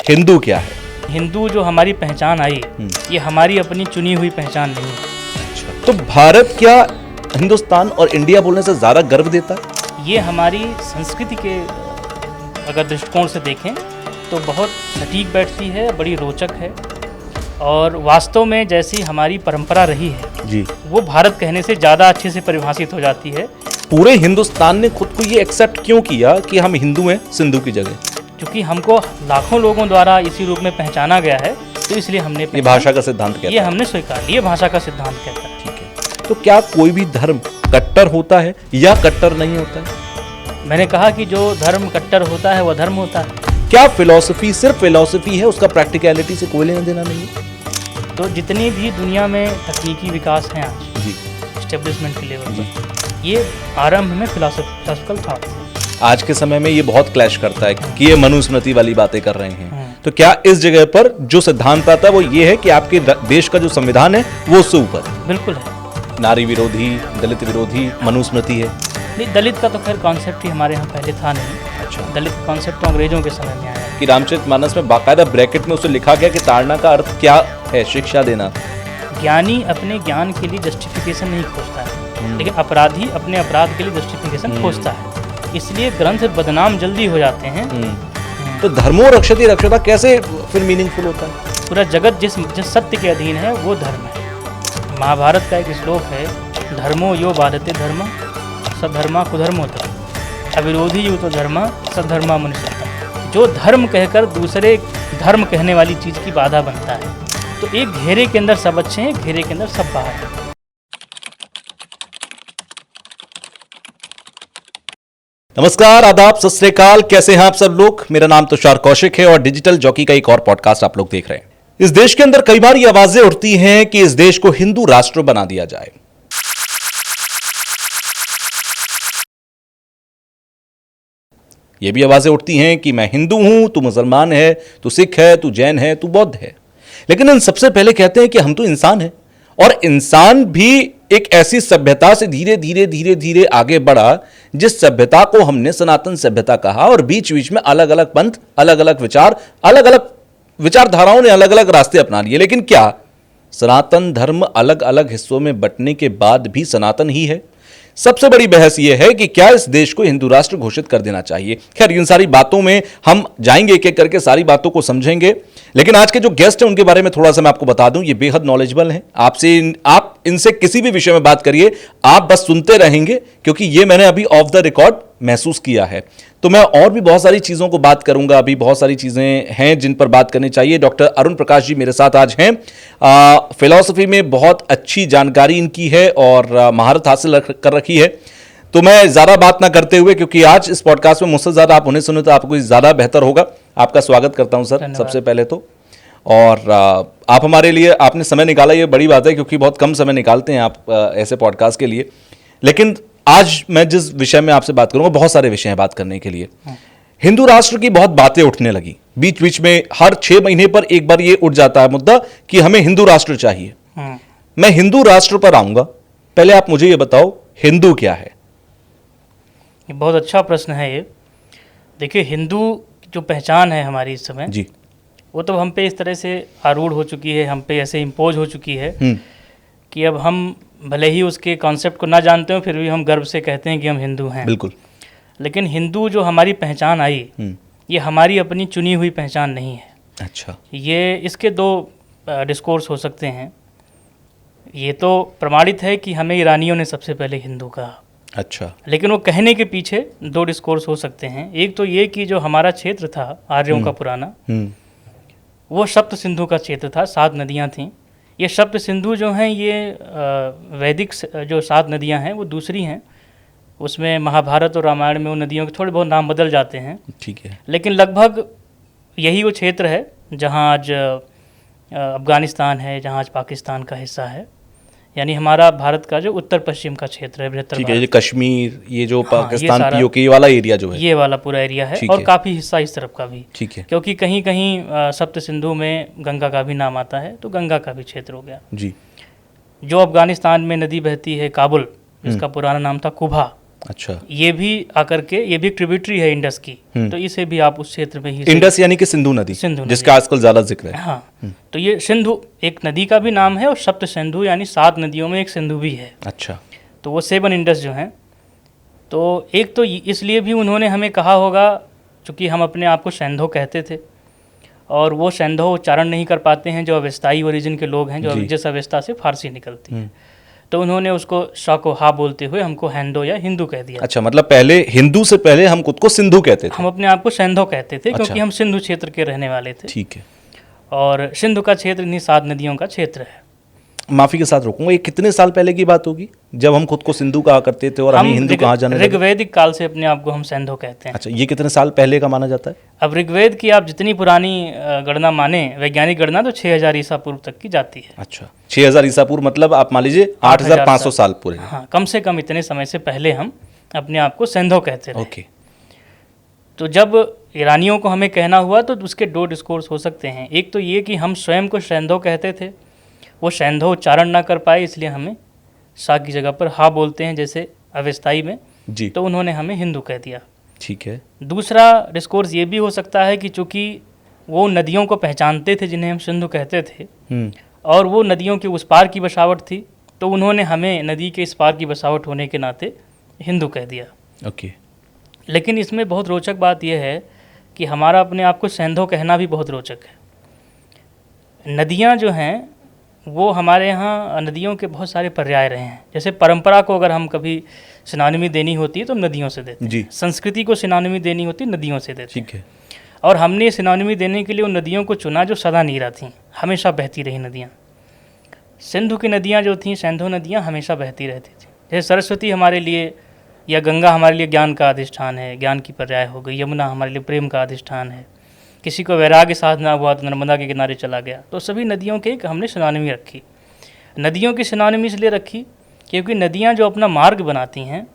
हिंदू क्या है? हिंदू जो हमारी पहचान आई, ये हमारी अपनी चुनी हुई पहचान नहीं है। अच्छा, तो भारत क्या हिंदुस्तान और इंडिया बोलने से ज़्यादा गर्व देता है? ये हमारी संस्कृति के अगर दृष्टिकोण से देखें तो बहुत सटीक बैठती है, बड़ी रोचक है और वास्तव में जैसी हमारी परंपरा रही है जी, वो भारत कहने से ज़्यादा अच्छे से परिभाषित हो जाती है। पूरे हिंदुस्तान ने खुद को ये एक्सेप्ट क्यों किया कि हम हिंदू हैं सिंधु की जगह? क्योंकि हमको लाखों लोगों द्वारा इसी रूप में पहचाना गया है, तो इसलिए हमने ये भाषा का सिद्धांत कहता ये है। हमने स्वीकार लिया, भाषा का सिद्धांत कहता है। ठीक है, तो क्या कोई भी धर्म कट्टर होता है या कट्टर नहीं होता है? मैंने कहा कि जो धर्म कट्टर होता है वह धर्म होता है। क्या फिलॉसफी सिर्फ फिलॉसफी है, उसका प्रैक्टिकलिटी से कोई लेना देना नहीं है? तो जितनी भी दुनिया में तकनीकी विकास हैं आज जी, एस्टेब्लिशमेंट के लेवल पर, ये आरंभ में फिलोसॉफिकल थॉट थे। आज के समय में ये बहुत क्लैश करता है कि ये मनुस्मृति वाली बातें कर रहे हैं। तो क्या इस जगह पर जो सिद्धांत आता है वो ये है कि आपके देश का जो संविधान है वो उससे ऊपर? बिल्कुल है। नारी विरोधी, दलित विरोधी मनुस्मृति है। नहीं, दलित का तो खैर कॉन्सेप्ट ही हमारे यहाँ पहले था नहीं। अच्छा, दलित कॉन्सेप्ट तो अंग्रेजों के समय में आया। कि रामचरितमानस में बाकायदा ब्रैकेट में उसे लिखा गया कि ताड़ना का अर्थ क्या है? शिक्षा देना। ज्ञानी अपने ज्ञान के लिए जस्टिफिकेशन नहीं खोजता है, लेकिन अपराधी अपने अपराध के लिए जस्टिफिकेशन खोजता है, इसलिए ग्रंथ बदनाम जल्दी हो जाते हैं। तो धर्मो रक्षति रक्षता कैसे फिर मीनिंगफुल होता है? पूरा जगत जिस सत्य के अधीन है वो धर्म है। महाभारत का एक श्लोक है, धर्मो यो बाधते धर्म सधर्मा कुधर्मोत्तम अविरोधी यो तो धर्म सधर्मा मनुष्योत्तम। जो धर्म कहकर दूसरे धर्म कहने वाली चीज़ की बाधा बनता है, तो एक घेरे के अंदर सब अच्छे हैं, घेरे के अंदर सब बाहर हैं। नमस्कार, आदाब, सत श्री अकाल। कैसे हैं आप सब लोग? मेरा नाम तुषार कौशिक है और डिजिटल जॉकी का एक और पॉडकास्ट आप लोग देख रहे हैं। इस देश के अंदर कई बार ये आवाजें उठती हैं कि इस देश को हिंदू राष्ट्र बना दिया जाए। ये भी आवाजें उठती हैं कि मैं हिंदू हूं, तू मुसलमान है, तू सिख है, तू जैन है, तू बौद्ध है। लेकिन इन सबसे पहले कहते हैं कि हम तो इंसान हैं और इंसान भी एक ऐसी सभ्यता से धीरे धीरे धीरे धीरे आगे बढ़ा जिस सभ्यता को हमने सनातन सभ्यता कहा, और बीच बीच में अलग अलग पंथ, अलग अलग विचार, अलग अलग विचारधाराओं ने अलग अलग रास्ते अपना लिए। लेकिन क्या सनातन धर्म अलग अलग हिस्सों में बंटने के बाद भी सनातन ही है? सबसे बड़ी बहस यह है कि क्या इस देश को हिंदू राष्ट्र घोषित कर देना चाहिए। खैर, इन सारी बातों में हम जाएंगे, एक एक करके सारी बातों को समझेंगे। लेकिन आज के जो गेस्ट हैं उनके बारे में थोड़ा सा मैं आपको बता दूं, ये बेहद नॉलेजेबल हैं। आप इनसे किसी भी विषय में बात करिए, आप बस सुनते रहेंगे, क्योंकि ये मैंने अभी ऑफ द रिकॉर्ड महसूस किया है। तो मैं और भी बहुत सारी चीज़ों को बात करूंगा, अभी बहुत सारी चीज़ें हैं जिन पर बात करनी चाहिए। डॉक्टर अरुण प्रकाश जी मेरे साथ आज हैं। फिलॉसफी में बहुत अच्छी जानकारी इनकी है और महारत हासिल कर रखी है। तो मैं ज़्यादा बात ना करते हुए, क्योंकि आज इस पॉडकास्ट में मुझसे ज़्यादा आप उन्हें सुने तो आपको ज़्यादा बेहतर होगा। आपका स्वागत करता हूं सर, सबसे पहले तो। और आप हमारे लिए आपने समय निकाला, ये बड़ी बात है, क्योंकि बहुत कम समय निकालते हैं आप ऐसे पॉडकास्ट के लिए। लेकिन आज मैं जिस विषय में आपसे बात करूंगा, बहुत सारे विषय हैं बात करने के लिए। हिंदू राष्ट्र की बहुत बातें उठने लगी बीच बीच में, हर 6 महीने पर एक बार ये उठ जाता है मुद्दा कि हमें हिंदू राष्ट्र चाहिए। मैं हिंदू राष्ट्र पर आऊंगा, पहले आप मुझे ये बताओ, हिंदू क्या है? ये बहुत अच्छा प्रश्न है ये। देखिए, हिंदू जो पहचान है हमारी इस समय जी, वो तो हम पे इस तरह से आरूढ़ हो चुकी है, हम पे ऐसे इम्पोज हो चुकी है कि अब हम भले ही उसके कॉन्सेप्ट को ना जानते हो, फिर भी हम गर्व से कहते हैं कि हम हिंदू हैं। बिल्कुल। लेकिन हिंदू जो हमारी पहचान आई, ये हमारी अपनी चुनी हुई पहचान नहीं है। अच्छा। ये इसके 2 डिस्कोर्स हो सकते हैं। ये तो प्रमाणित है कि हमें ईरानियों ने सबसे पहले हिंदू कहा। अच्छा। लेकिन वो कहने के पीछे 2 डिस्कोर्स हो सकते हैं। एक तो ये कि जो हमारा क्षेत्र था आर्यों का पुराना, वो सप्त सिंधु का क्षेत्र था, 7 नदियाँ थीं। ये सप्त सिंधु जो हैं, ये वैदिक जो 7 नदियाँ हैं वो दूसरी हैं। उसमें महाभारत और रामायण में उन नदियों के थोड़े बहुत नाम बदल जाते हैं, ठीक है। लेकिन लगभग यही वो क्षेत्र है जहाँ आज अफगानिस्तान है, जहाँ आज पाकिस्तान का हिस्सा है। यानी हमारा भारत का जो उत्तर पश्चिम का क्षेत्र है, बृहत्तर ठीक है। ये कश्मीर, ये जो पाकिस्तान ये पीओके, ये वाला एरिया जो है, ये वाला पूरा एरिया है, और काफ़ी हिस्सा इस तरफ का भी। ठीक है। क्योंकि कहीं कहीं सप्त सिंधु में गंगा का भी नाम आता है, तो गंगा का भी क्षेत्र हो गया जी। जो अफगानिस्तान में नदी बहती है, काबुल, जिसका पुराना नाम था कुभा, अच्छा, ये भी आकर के, ये भी ट्रिब्यूटरी है इंडस की, तो इसे भी आप उस क्षेत्र में ही इंडस यानी कि सिंधु नदी, सिंधु जिसका आजकल ज्यादा जिक्र है। हाँ, तो ये सिंधु एक नदी का भी नाम है और सप्त सिंधु यानी 7 नदियों में एक सिंधु भी है। अच्छा, तो वो 7 इंडस जो हैं, तो एक तो इसलिए भी उन्होंने हमें कहा होगा चूँकि हम अपने आप को सैंधो कहते थे और वो सैंधो उच्चारण नहीं कर पाते हैं जो अवेस्ताई ओरिजिन के लोग हैं, जो जिस अवेस्ता से फारसी निकलती है, तो उन्होंने उसको श को हा बोलते हुए हमको हैंडो या हिंदू कह दिया। अच्छा, मतलब पहले हिंदू से पहले हम खुद को सिंधु कहते थे। हम अपने आप को सैंधो कहते थे क्योंकि हम सिंधु क्षेत्र के रहने वाले थे। ठीक है। और सिंधु का क्षेत्र इन्हीं 7 नदियों का क्षेत्र है। माफी के साथ रोकूंगा, ये कितने साल पहले की बात होगी जब हम खुद को सिंधु कहा करते थे और हमें हिंदू कहा जाने लगा? ऋग्वैदिक काल से अपने आप को हम सैंधो कहते हैं। अच्छा, ये कितने साल पहले का माना जाता है? अब ऋग्वेद की आप जितनी पुरानी गणना माने, वैज्ञानिक गणना, तो 6000 ईसा पूर्व तक की जाती है। अच्छा, 6000 ईसा पूर्व मतलब आप मान लीजिए 8500 साल पूरे। हाँ, कम से कम इतने समय से पहले हम अपने आप को सैंधो कहते थे। ओके। तो जब ईरानियों को हमें कहना हुआ तो उसके 2 डिस्कोर्स हो सकते हैं। एक तो ये कि हम स्वयं को सैंधो कहते थे, वो सैंधो उच्चारण ना कर पाए इसलिए हमें सा की जगह पर हा बोलते हैं जैसे अवेस्ताई में जी, तो उन्होंने हमें हिंदू कह दिया। ठीक है। दूसरा डिस्कोर्स ये भी हो सकता है कि चूंकि वो नदियों को पहचानते थे जिन्हें हम सिंधु कहते थे और वो नदियों के उस पार की बसावट थी, तो उन्होंने हमें नदी के इस पार की बसावट होने के नाते हिंदू कह दिया। ओके। लेकिन इसमें बहुत रोचक बात यह है कि हमारा अपने आप को सैंधो कहना भी बहुत रोचक है। नदियाँ जो हैं वो हमारे यहाँ नदियों के बहुत सारे पर्याय रहे हैं। जैसे परंपरा को अगर हम कभी सिनोनिमी देनी होती है तो हम नदियों से देते हैं, संस्कृति को सिनोनिमी देनी होती है नदियों से देते हैं। ठीक है। और हमने सिनोनिमी देने के लिए उन नदियों को चुना जो सदा नीरा थीं, हमेशा बहती रही नदियाँ। सिंधु की नदियाँ जो थीं, सैंधो नदियाँ हमेशा बहती रहती थी। जैसे सरस्वती हमारे लिए या गंगा हमारे लिए ज्ञान का अधिष्ठान है, ज्ञान की पर्याय हो गई। यमुना हमारे लिए प्रेम का अधिष्ठान है। किसी को वैराग्य साधना हुआ तो नर्मदा के किनारे चला गया। तो सभी नदियों के एक हमने सिनोनिमी रखी। नदियों की सिनोनिमी इसलिए रखी क्योंकि नदियाँ जो अपना मार्ग बनाती हैं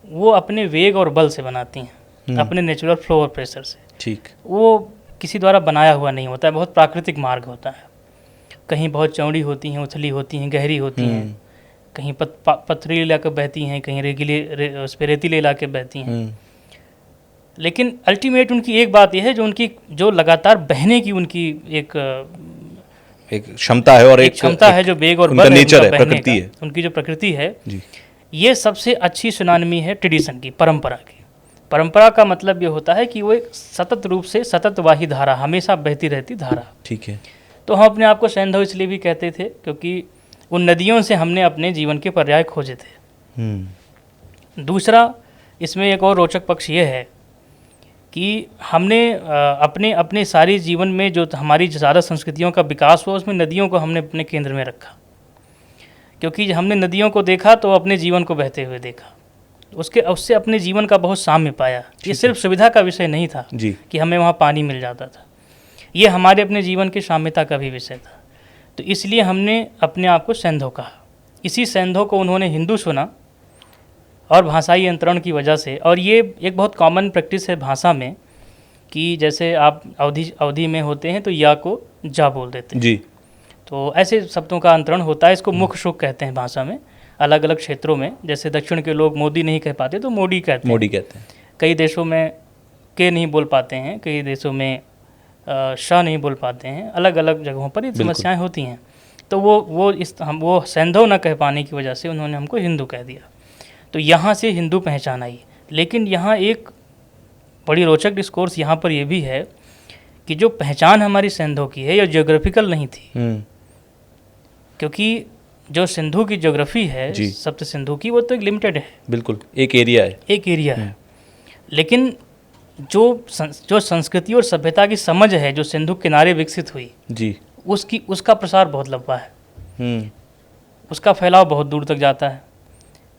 वो अपने वेग और बल से बनाती हैं, अपने नेचुरल फ्लो और प्रेशर से। ठीक। वो किसी द्वारा बनाया हुआ नहीं होता है, बहुत प्राकृतिक मार्ग होता है। कहीं बहुत चौड़ी होती हैं, उथली होती हैं, गहरी होती हैं, कहीं पथरीले इलाके बहती हैं, कहीं उस पर रेतीले इलाके बहती हैं। लेकिन अल्टीमेट उनकी एक बात यह है जो लगातार बहने की उनकी एक क्षमता है और एक क्षमता है, जो वेग और बल नेचर है, प्रकृति है, उनकी जो प्रकृति है जी। ये सबसे अच्छी सिनोनिमी है ट्रेडिशन की, परंपरा की। परंपरा का मतलब ये होता है कि वो एक सतत रूप से सततवाही धारा, हमेशा बहती रहती धारा। ठीक है। तो हम अपने आप को सैंधव इसलिए भी कहते थे क्योंकि उन नदियों से हमने अपने जीवन के पर्याय खोजे थे। दूसरा इसमें एक और रोचक पक्ष ये है कि हमने अपने सारी जीवन में जो हमारी ज़्यादा संस्कृतियों का विकास हुआ उसमें नदियों को हमने अपने केंद्र में रखा, क्योंकि हमने नदियों को देखा तो अपने जीवन को बहते हुए देखा, उससे अपने जीवन का बहुत साम्य पाया। ये सिर्फ सुविधा का विषय नहीं था जी। कि हमें वहाँ पानी मिल जाता था, ये हमारे अपने जीवन की साम्यता का भी विषय था। तो इसलिए हमने अपने आप को सैंधो कहा। इसी सैंधो को उन्होंने हिंदू सुना और भाषाई अंतरण की वजह से। और ये एक बहुत कॉमन प्रैक्टिस है भाषा में कि जैसे आप अवधि में होते हैं तो या को जा बोल देते हैं जी। तो ऐसे शब्दों का अंतरण होता है। इसको मुख शुक कहते हैं भाषा में, अलग अलग क्षेत्रों में। जैसे दक्षिण के लोग मोदी नहीं कह पाते तो मोडी कहते हैं। कई देशों में के नहीं बोल पाते हैं, कई देशों में शाह नहीं बोल पाते हैं। अलग अलग जगहों पर ये समस्याएं होती हैं। तो वो सैंधव न कह पाने की वजह से उन्होंने हमको हिंदू कह दिया। तो यहाँ से हिंदू पहचान आई। लेकिन यहाँ एक बड़ी रोचक डिस्कोर्स यहाँ पर यह भी है कि जो पहचान हमारी सैंधव की है यह ज्योग्राफिकल नहीं थी, क्योंकि जो सिंधु की ज्योग्राफी है, सप्त सिंधु की, वो तो एक लिमिटेड है, बिल्कुल एक एरिया है। लेकिन जो संस्कृति और सभ्यता की समझ है जो सिंधु किनारे विकसित हुई जी, उसका प्रसार बहुत लंबा है, उसका फैलाव बहुत दूर तक जाता है।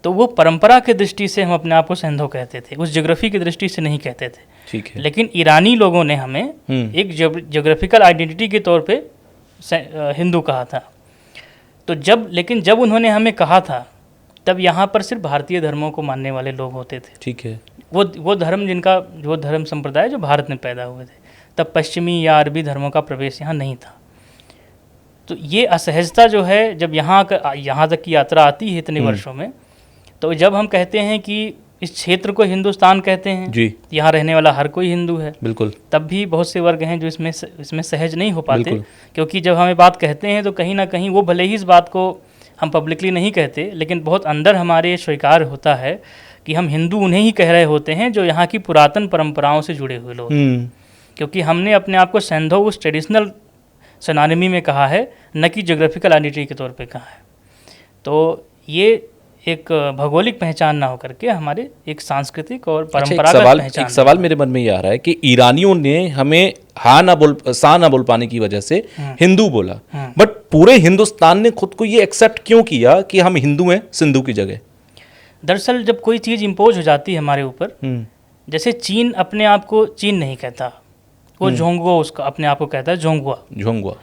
तो वो परंपरा की दृष्टि से हम अपने आप को सैंधव कहते थे, उस ज्योग्राफी की दृष्टि से नहीं कहते थे। ठीक है। लेकिन ईरानी लोगों ने हमें एक ज्योग्राफिकल आइडेंटिटी के तौर पे हिंदू कहा था। तो जब उन्होंने हमें कहा था तब यहाँ पर सिर्फ भारतीय धर्मों को मानने वाले लोग होते थे। ठीक है। वो धर्म संप्रदाय जो भारत में पैदा हुए थे, तब पश्चिमी या अरबी धर्मों का प्रवेश यहाँ नहीं था। तो ये असहजता जो है जब यहाँ तक की यात्रा आती है इतने वर्षों में, तो जब हम कहते हैं कि इस क्षेत्र को हिंदुस्तान कहते हैं, जी यहाँ रहने वाला हर कोई हिंदू है, बिल्कुल तब भी बहुत से वर्ग हैं जो इसमें सहज नहीं हो पाते, बिल्कुल। क्योंकि जब हमें बात कहते हैं तो कहीं ना कहीं वो भले ही इस बात को हम पब्लिकली नहीं कहते, लेकिन बहुत अंदर हमारे स्वीकार होता है कि हम हिंदू उन्हें ही कह रहे होते हैं जो यहाँ की पुरातन परंपराओं से जुड़े हुए लोग, क्योंकि हमने अपने आप को सैंधो उस ट्रेडिशनल सिनोनिमी में कहा है, न कि ज्योग्राफिकल आइडेंटिटी के तौर पे कहा है। तो ये एक भौगोलिक पहचान ना होकर के हमारे एक सांस्कृतिक और परंपरागत पहचान। एक सवाल मेरे मन में ये आ रहा है कि ईरानियों ने हमें सा ना बोल पाने की वजह से हिंदू बोला, बट पूरे हिंदुस्तान ने खुद को ये एक्सेप्ट क्यों किया कि हम हिंदू हैं सिंधु की जगह? दरअसल जब कोई चीज़ इम्पोज हो जाती है हमारे ऊपर, जैसे चीन अपने आप को चीन नहीं कहता, वो झोंगुआ उसका अपने आप को कहता है, झोंगुआ।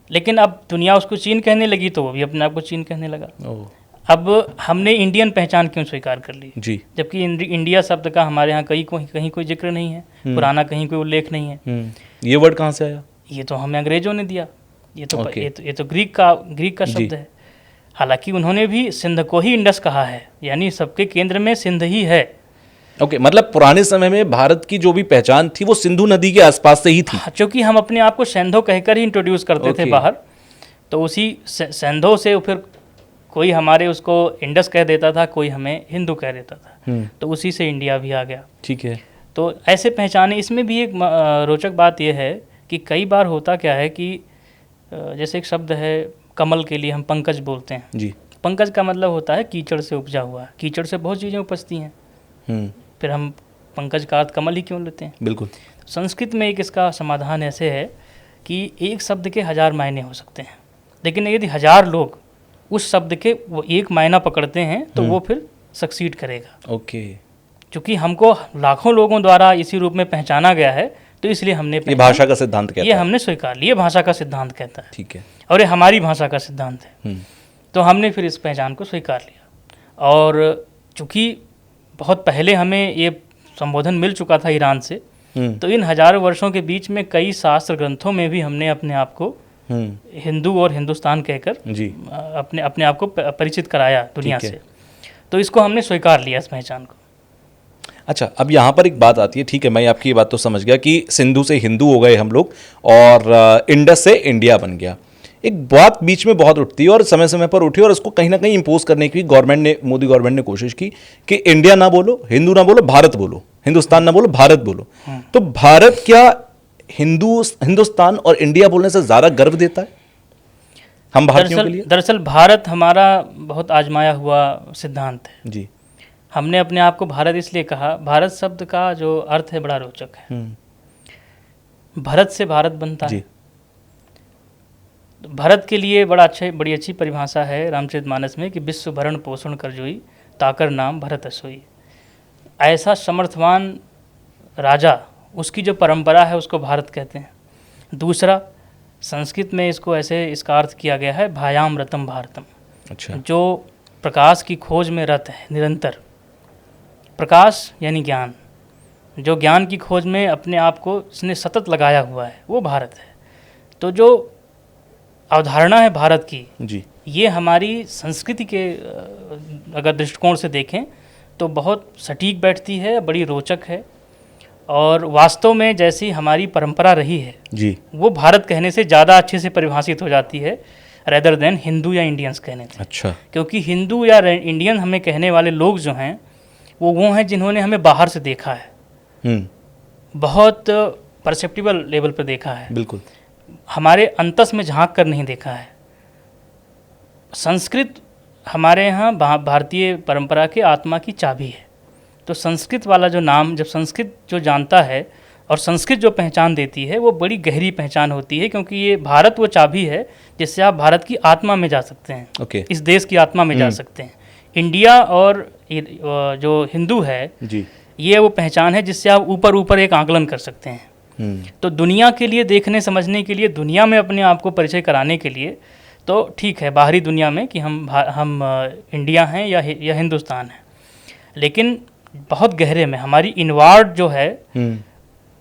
लेकिन अब दुनिया उसको चीन कहने लगी तो वो भी अपने आप को चीन कहने लगा। अब हमने इंडियन पहचान क्यों स्वीकार कर ली जी, जबकि इंडिया शब्द का हमारे यहाँ कहीं कोई जिक्र नहीं है, पुराना कहीं कोई उल्लेख नहीं है। ये वर्ड कहाँ से आया? ये तो हमें अंग्रेजों ने दिया, ये तो ग्रीक का शब्द है। हालांकि उन्होंने भी सिंध को ही इंडस कहा है, यानी सबके केंद्र में सिंध ही है। मतलब पुराने समय में भारत की जो भी पहचान थी वो सिंधु नदी के आसपास से ही थी। क्योंकि हम अपने आप को सैंधो कहकर ही इंट्रोड्यूस करते थे बाहर, तो उसी सैंधो से फिर कोई हमारे उसको इंडस कह देता था, कोई हमें हिंदू कह देता था, तो उसी से इंडिया भी आ गया। ठीक है। तो ऐसे पहचाने। इसमें भी एक रोचक बात यह है कि कई बार होता क्या है कि जैसे एक शब्द है कमल के लिए हम पंकज बोलते हैं जी। पंकज का मतलब होता है कीचड़ से उपजा हुआ। कीचड़ से बहुत चीज़ें उपजती हैं, फिर हम पंकज का अर्थ कमल ही क्यों लेते हैं? बिल्कुल। संस्कृत में एक इसका समाधान ऐसे है कि एक शब्द के 1000 मायने हो सकते हैं, लेकिन यदि 1000 लोग उस शब्द के वो एक मायना पकड़ते हैं तो वो फिर सक्सीड करेगा। ओके। क्योंकि हमको लाखों लोगों द्वारा इसी रूप में पहचाना गया है, तो इसलिए हमने ये भाषा का सिद्धांत कहता है, ये हमने स्वीकार लिया, भाषा का सिद्धांत कहता है। ठीक है। और ये हमारी भाषा का सिद्धांत है, तो हमने फिर इस पहचान को स्वीकार लिया। और चूँकि बहुत पहले हमें ये संबोधन मिल चुका था ईरान से, तो इन हजारों वर्षों के बीच में कई शास्त्र ग्रंथों में भी हमने अपने आप को हिंदू और हिंदुस्तान कहकर जी अपने आप को परिचित कराया दुनिया से। तो इसको हमने स्वीकार लिया, इस पहचान को। अच्छा, अब यहाँ पर एक बात आती है। ठीक है, मैं आपकी ये बात तो समझ गया कि सिंधु से हिंदू हो गए हम लोग और इंडस से इंडिया बन गया। एक बात बीच में बहुत उठती है और समय समय पर उठी और उसको कहीं ना कहीं इम्पोज करने की मोदी गवर्नमेंट ने कोशिश की कि इंडिया ना बोलो, हिंदू ना बोलो, भारत बोलो, हिंदुस्तान ना बोलो, भारत बोलो। तो भारत क्या हिंदुस्तान और इंडिया बोलने से ज़्यादा गर्व देता है हम भारतीयों के लिए? दरअसल भारत हमारा बहुत आजमाया हुआ सिद्धांत है जी। हमने अपने आप को भारत इसलिए कहा, भारत शब्द का जो अर्थ है बड़ा रोचक है। भरत से भारत बनता है। भरत के लिए बड़ी अच्छी परिभाषा है रामचरितमानस में कि विश्व भरण पोषण कर जोई, ताकर नाम भरत असोई। ऐसा समर्थवान राजा, उसकी जो परंपरा है उसको भारत कहते हैं। दूसरा, संस्कृत में इसका अर्थ किया गया है भायाम रतम भारतम। अच्छा। जो प्रकाश की खोज में रत है निरंतर, प्रकाश यानी ज्ञान, जो ज्ञान की खोज में अपने आप को इसने सतत लगाया हुआ है, वो भारत है। तो जो अवधारणा है भारत की जी, ये हमारी संस्कृति के अगर दृष्टिकोण से देखें तो बहुत सटीक बैठती है, बड़ी रोचक है। और वास्तव में जैसी हमारी परंपरा रही है जी, वो भारत कहने से ज़्यादा अच्छे से परिभाषित हो जाती है रेदर देन हिंदू या इंडियंस कहने से। अच्छा। क्योंकि हिंदू या इंडियन हमें कहने वाले लोग जो हैं वो हैं जिन्होंने हमें बाहर से देखा है, बहुत परसेप्टिबल लेवल पर देखा है, बिल्कुल हमारे अंतस में झांक कर नहीं देखा है। संस्कृत हमारे यहाँ भारतीय परंपरा के आत्मा की चाबी है। तो संस्कृत वाला जो नाम, जब संस्कृत जो जानता है और संस्कृत जो पहचान देती है, वो बड़ी गहरी पहचान होती है, क्योंकि ये भारत वो चाबी है जिससे आप भारत की आत्मा में जा सकते हैं। ओके। इस देश की आत्मा में जा सकते हैं। इंडिया और जो हिंदू है जी, ये वो पहचान है जिससे आप ऊपर ऊपर एक आकलन कर सकते हैं। तो दुनिया के लिए देखने समझने के लिए, दुनिया में अपने आप को परिचय कराने के लिए तो ठीक है बाहरी दुनिया में कि हम इंडिया हैं या हिंदुस्तान है, लेकिन बहुत गहरे में हमारी इनवार्ड जो है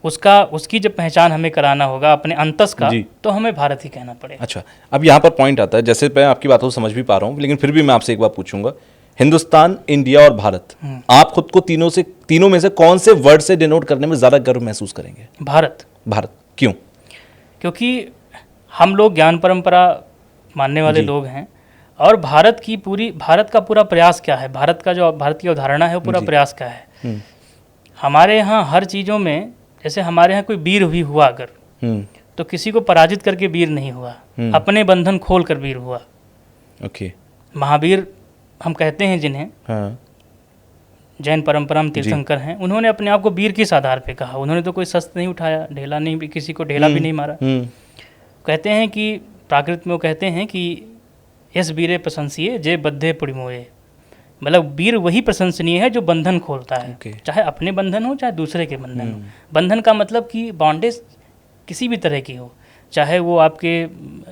उसकी जब पहचान हमें कराना होगा अपने अंतस का, तो हमें भारत ही कहना पड़ेगा। अच्छा, अब यहाँ पर पॉइंट आता है, जैसे मैं आपकी बातों को समझ भी पा रहा हूँ, लेकिन फिर भी मैं आपसे एक बात पूछूंगा। हिंदुस्तान, इंडिया और भारत, आप खुद को तीनों में से कौन से वर्ड से डिनोट करने में ज्यादा गर्व महसूस करेंगे? भारत। भारत क्यों? क्योंकि हम लोग ज्ञान परंपरा मानने वाले लोग हैं, और भारत का पूरा प्रयास क्या है, भारत की अवधारणा है वो पूरा प्रयास क्या है। हमारे यहाँ हर चीज़ों में, जैसे हमारे यहाँ कोई वीर भी हुआ अगर, तो किसी को पराजित करके वीर नहीं हुआ, अपने बंधन खोल कर वीर हुआ। ओके। महावीर हम कहते हैं जिन्हें, हाँ। जैन परंपरा में तीर्थंकर हैं, उन्होंने अपने आप को वीर किस आधार पे कहा? उन्होंने तो कोई शस्त्र नहीं उठाया, ढेला नहीं, भी किसी को ढेला भी नहीं मारा। कहते हैं कि प्राकृत में वो कहते हैं कि यस वीरे प्रशंसिए जे बद्धे पुड़िमोए, मतलब वीर वही प्रशंसनीय है जो बंधन खोलता है, चाहे अपने बंधन हो चाहे दूसरे के बंधन हो। बंधन का मतलब कि बॉन्डेज किसी भी तरह की हो, चाहे वो आपके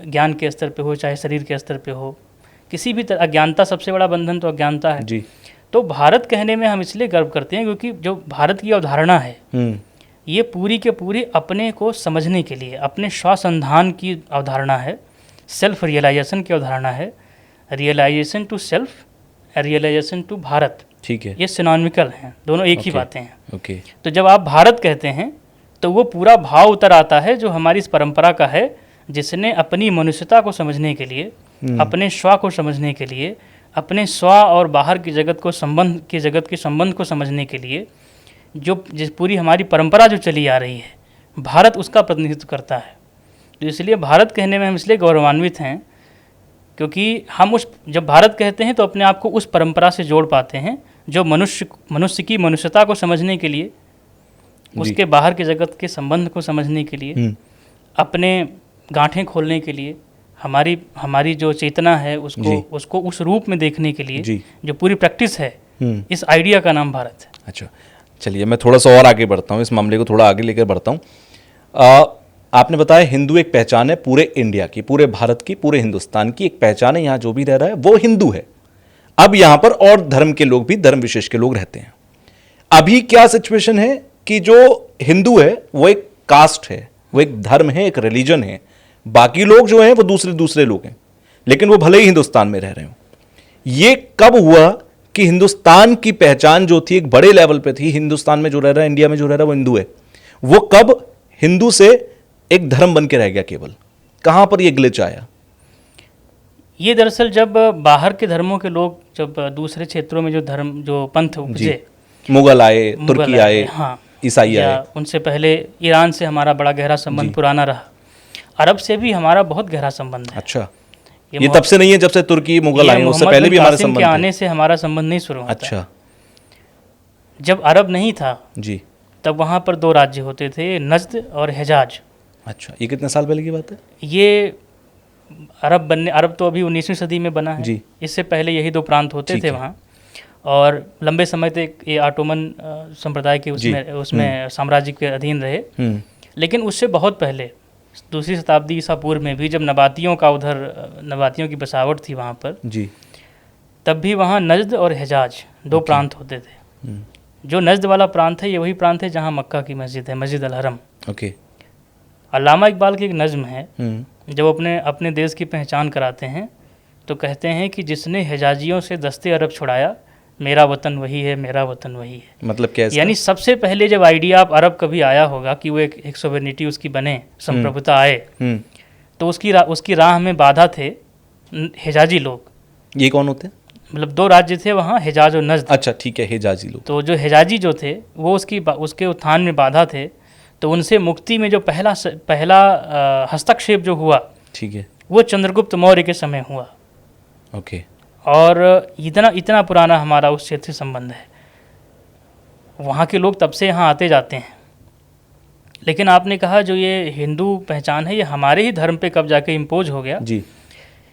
ज्ञान के स्तर पे हो चाहे शरीर के स्तर पे हो, किसी भी तरह। अज्ञानता सबसे बड़ा बंधन तो अज्ञानता है जी। तो भारत कहने में हम इसलिए गर्व करते हैं क्योंकि जो भारत की अवधारणा है ये पूरी के पूरी अपने को समझने के लिए, अपने स्वासंधान की अवधारणा है, सेल्फ रियलाइजेशन की अवधारणा है। Realisation to self, realisation to Bharat, ठीक है, ये सिनोनिमिकल हैं, दोनों एक ही बातें हैं। ओके। तो जब आप भारत कहते हैं तो वो पूरा भाव उतर आता है जो हमारी इस परंपरा का है, जिसने अपनी मनुष्यता को समझने के लिए, अपने स्व को समझने के लिए, अपने स्व और बाहर की जगत को जगत के संबंध को समझने के लिए जिस पूरी हमारी परंपरा जो चली आ रही है, भारत उसका प्रतिनिधित्व करता है। तो इसलिए भारत कहने में हम इसलिए गौरवान्वित हैं क्योंकि हम जब भारत कहते हैं तो अपने आप को उस परंपरा से जोड़ पाते हैं जो मनुष्य की मनुष्यता को समझने के लिए, उसके बाहर के जगत के संबंध को समझने के लिए, अपने गांठें खोलने के लिए, हमारी जो चेतना है उसको उस रूप में देखने के लिए जो पूरी प्रैक्टिस है, इस आइडिया का नाम भारत है। अच्छा, चलिए मैं थोड़ा सा और आगे बढ़ता हूँ, इस मामले को थोड़ा आगे लेकर बढ़ता हूँ। आपने बताया हिंदू एक पहचान है पूरे इंडिया की, पूरे भारत की, पूरे हिंदुस्तान की एक पहचान है, यहाँ जो भी रह रहा है वो हिंदू है। अब यहाँ पर और धर्म के लोग भी, धर्म विशेष के लोग रहते हैं। अभी क्या सिचुएशन है कि जो हिंदू है वो एक कास्ट है, वो एक धर्म है, एक रिलीजन है, बाकी लोग जो हैं वो दूसरे लोग हैं, लेकिन वो भले ही हिंदुस्तान में रह रहे हो। ये कब हुआ कि हिंदुस्तान की पहचान जो थी एक बड़े लेवल पे थी, हिंदुस्तान में जो रह रहा है, इंडिया में जो रह रहा है वो हिंदू है, वो कब हिंदू से एक धर्म बन के रह गया केवल? कहां पर ये ग्लिच आया? ये दरअसल जब बाहर के धर्मों के लोग, जब दूसरे क्षेत्रों में जो पंथ उपजे, मुगल आए, तुर्की आए, हाँ, ईसाई आए, उनसे पहले ईरान से हमारा बड़ा गहरा संबंध पुराना रहा, अरब से भी हमारा बहुत गहरा संबंध है। अच्छा, ये तब से नहीं है जब से तुर्की मुगल आए, उससे पहले भी हमारा संबंध है? आने से हमारा संबंध नहीं शुरू हुआ। अच्छा, जब अरब नहीं था जी, तब वहाँ पर दो राज्य होते थे, नज्द और हिजाज। अच्छा, ये कितने साल पहले की बात है? ये अरब तो अभी 19वीं सदी में बना है जी। इससे पहले यही दो प्रांत होते थे वहाँ, और लंबे समय तक ये ऑटोमन संप्रदाय के उसमें साम्राज्य के अधीन रहे। लेकिन उससे बहुत पहले दूसरी शताब्दी ईसा पूर्व में भी जब नबातियों की बसावट थी वहाँ पर जी, तब भी वहाँ नज्द और हिजाज दो प्रांत होते थे। जो नज्द वाला प्रांत है ये वही प्रांत है जहाँ मक्का की मस्जिद है, मस्जिद अल हरम। ओके। अल्लामा इकबाल की एक नज़्म है, जब अपने देश की पहचान कराते हैं तो कहते हैं कि जिसने हिजाजियों से दस्ते अरब छुड़ाया, मेरा वतन वही है, मेरा वतन वही है। मतलब क्या? यानी सबसे पहले जब आइडिया आप अरब कभी आया होगा कि वो एक सोवेनिटी उसकी बने, संप्रभुता आए, तो उसकी राह में बाधा थे हिजाजी लोग। ये कौन होते हैं? मतलब दो राज्य थे वहाँ, हिजाज और नज्द। अच्छा, ठीक है, हिजाजी लोग। तो जो हिजाजी जो थे वो उसके उत्थान में बाधा थे, तो उनसे मुक्ति में जो पहला हस्तक्षेप जो हुआ, ठीक है, वो चंद्रगुप्त मौर्य के समय हुआ। ओके। और इतना पुराना हमारा उस क्षेत्र से संबंध है, वहाँ के लोग तब से यहाँ आते जाते हैं। लेकिन आपने कहा जो ये हिंदू पहचान है ये हमारे ही धर्म पे कब जाके इम्पोज हो गया जी।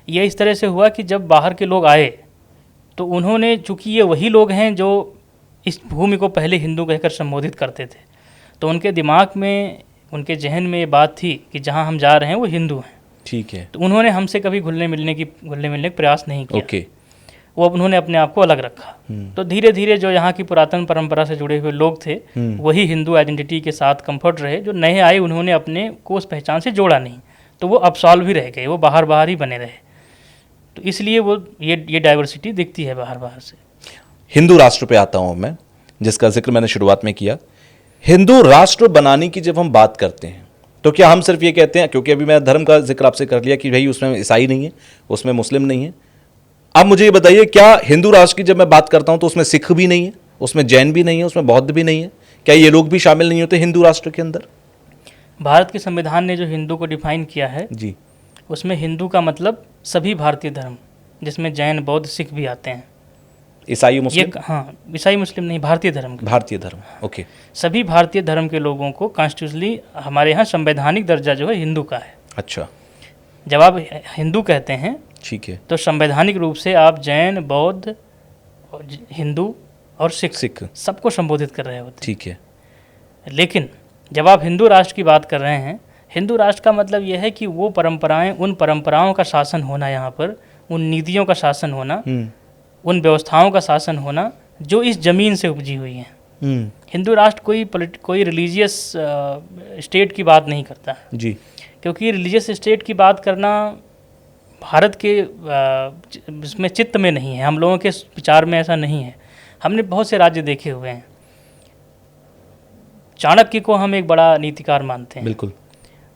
ये इस तरह से हुआ कि जब बाहर के लोग आए तो उन्होंने, चूँकि ये वही लोग हैं जो इस भूमि को पहले हिंदू कहकर संबोधित करते थे, तो उनके दिमाग में, उनके जहन में ये बात थी कि जहाँ हम जा रहे हैं वो हिंदू हैं। ठीक है। तो उन्होंने हमसे कभी घुलने मिलने का प्रयास नहीं किया। ओके। वो उन्होंने अपने आप को अलग रखा। तो धीरे धीरे जो यहाँ की पुरातन परंपरा से जुड़े हुए लोग थे वही हिंदू आइडेंटिटी के साथ कंफर्ट रहे। जो नए आए उन्होंने अपने को उस पहचान से जोड़ा नहीं, तो वो अपसॉल्व ही रह गए, वो बाहर ही बने रहे। तो इसलिए वो ये डाइवर्सिटी दिखती है बाहर बाहर से। हिंदू राष्ट्र पे आता हूं मैं, जिसका जिक्र मैंने शुरुआत में किया। हिंदू राष्ट्र बनाने की जब हम बात करते हैं तो क्या हम सिर्फ ये कहते हैं, क्योंकि अभी मैं धर्म का जिक्र आपसे कर लिया कि भाई उसमें ईसाई नहीं है, उसमें मुस्लिम नहीं है, अब मुझे ये बताइए क्या हिंदू राष्ट्र की जब मैं बात करता हूं तो उसमें सिख भी नहीं है, उसमें जैन भी नहीं है, उसमें बौद्ध भी नहीं है, क्या ये लोग भी शामिल नहीं होते हिंदू राष्ट्र के अंदर? भारत के संविधान ने जो हिंदू को डिफाइन किया है जी, उसमें हिंदू का मतलब सभी भारतीय धर्म, जिसमें जैन बौद्ध सिख भी आते हैं। ईसाई मुस्लिम? हाँ, ईसाई मुस्लिम नहीं, भारतीय धर्म के। भारतीय धर्म, ओके। सभी भारतीय धर्म के लोगों को कॉन्स्टिट्यूशनली हमारे यहाँ संवैधानिक दर्जा जो है हिंदू का है। अच्छा, जब आप हिंदू कहते हैं ठीक है, तो संवैधानिक रूप से आप जैन बौद्ध हिंदू और सिख सबको संबोधित कर रहे होते हैं। ठीक है। लेकिन जब आप हिंदू राष्ट्र की बात कर रहे हैं, हिंदू राष्ट्र का मतलब यह है कि वो परंपराएं, उन परंपराओं का शासन होना यहाँ पर, उन नीतियों का शासन होना, उन व्यवस्थाओं का शासन होना जो इस ज़मीन से उपजी हुई हैं। हिंदू राष्ट्र कोई रिलीजियस स्टेट की बात नहीं करता है जी, क्योंकि रिलीजियस स्टेट की बात करना भारत के इसमें चित्त में नहीं है, हम लोगों के विचार में ऐसा नहीं है। हमने बहुत से राज्य देखे हुए हैं। चाणक्य को हम एक बड़ा नीतिकार मानते हैं। बिल्कुल।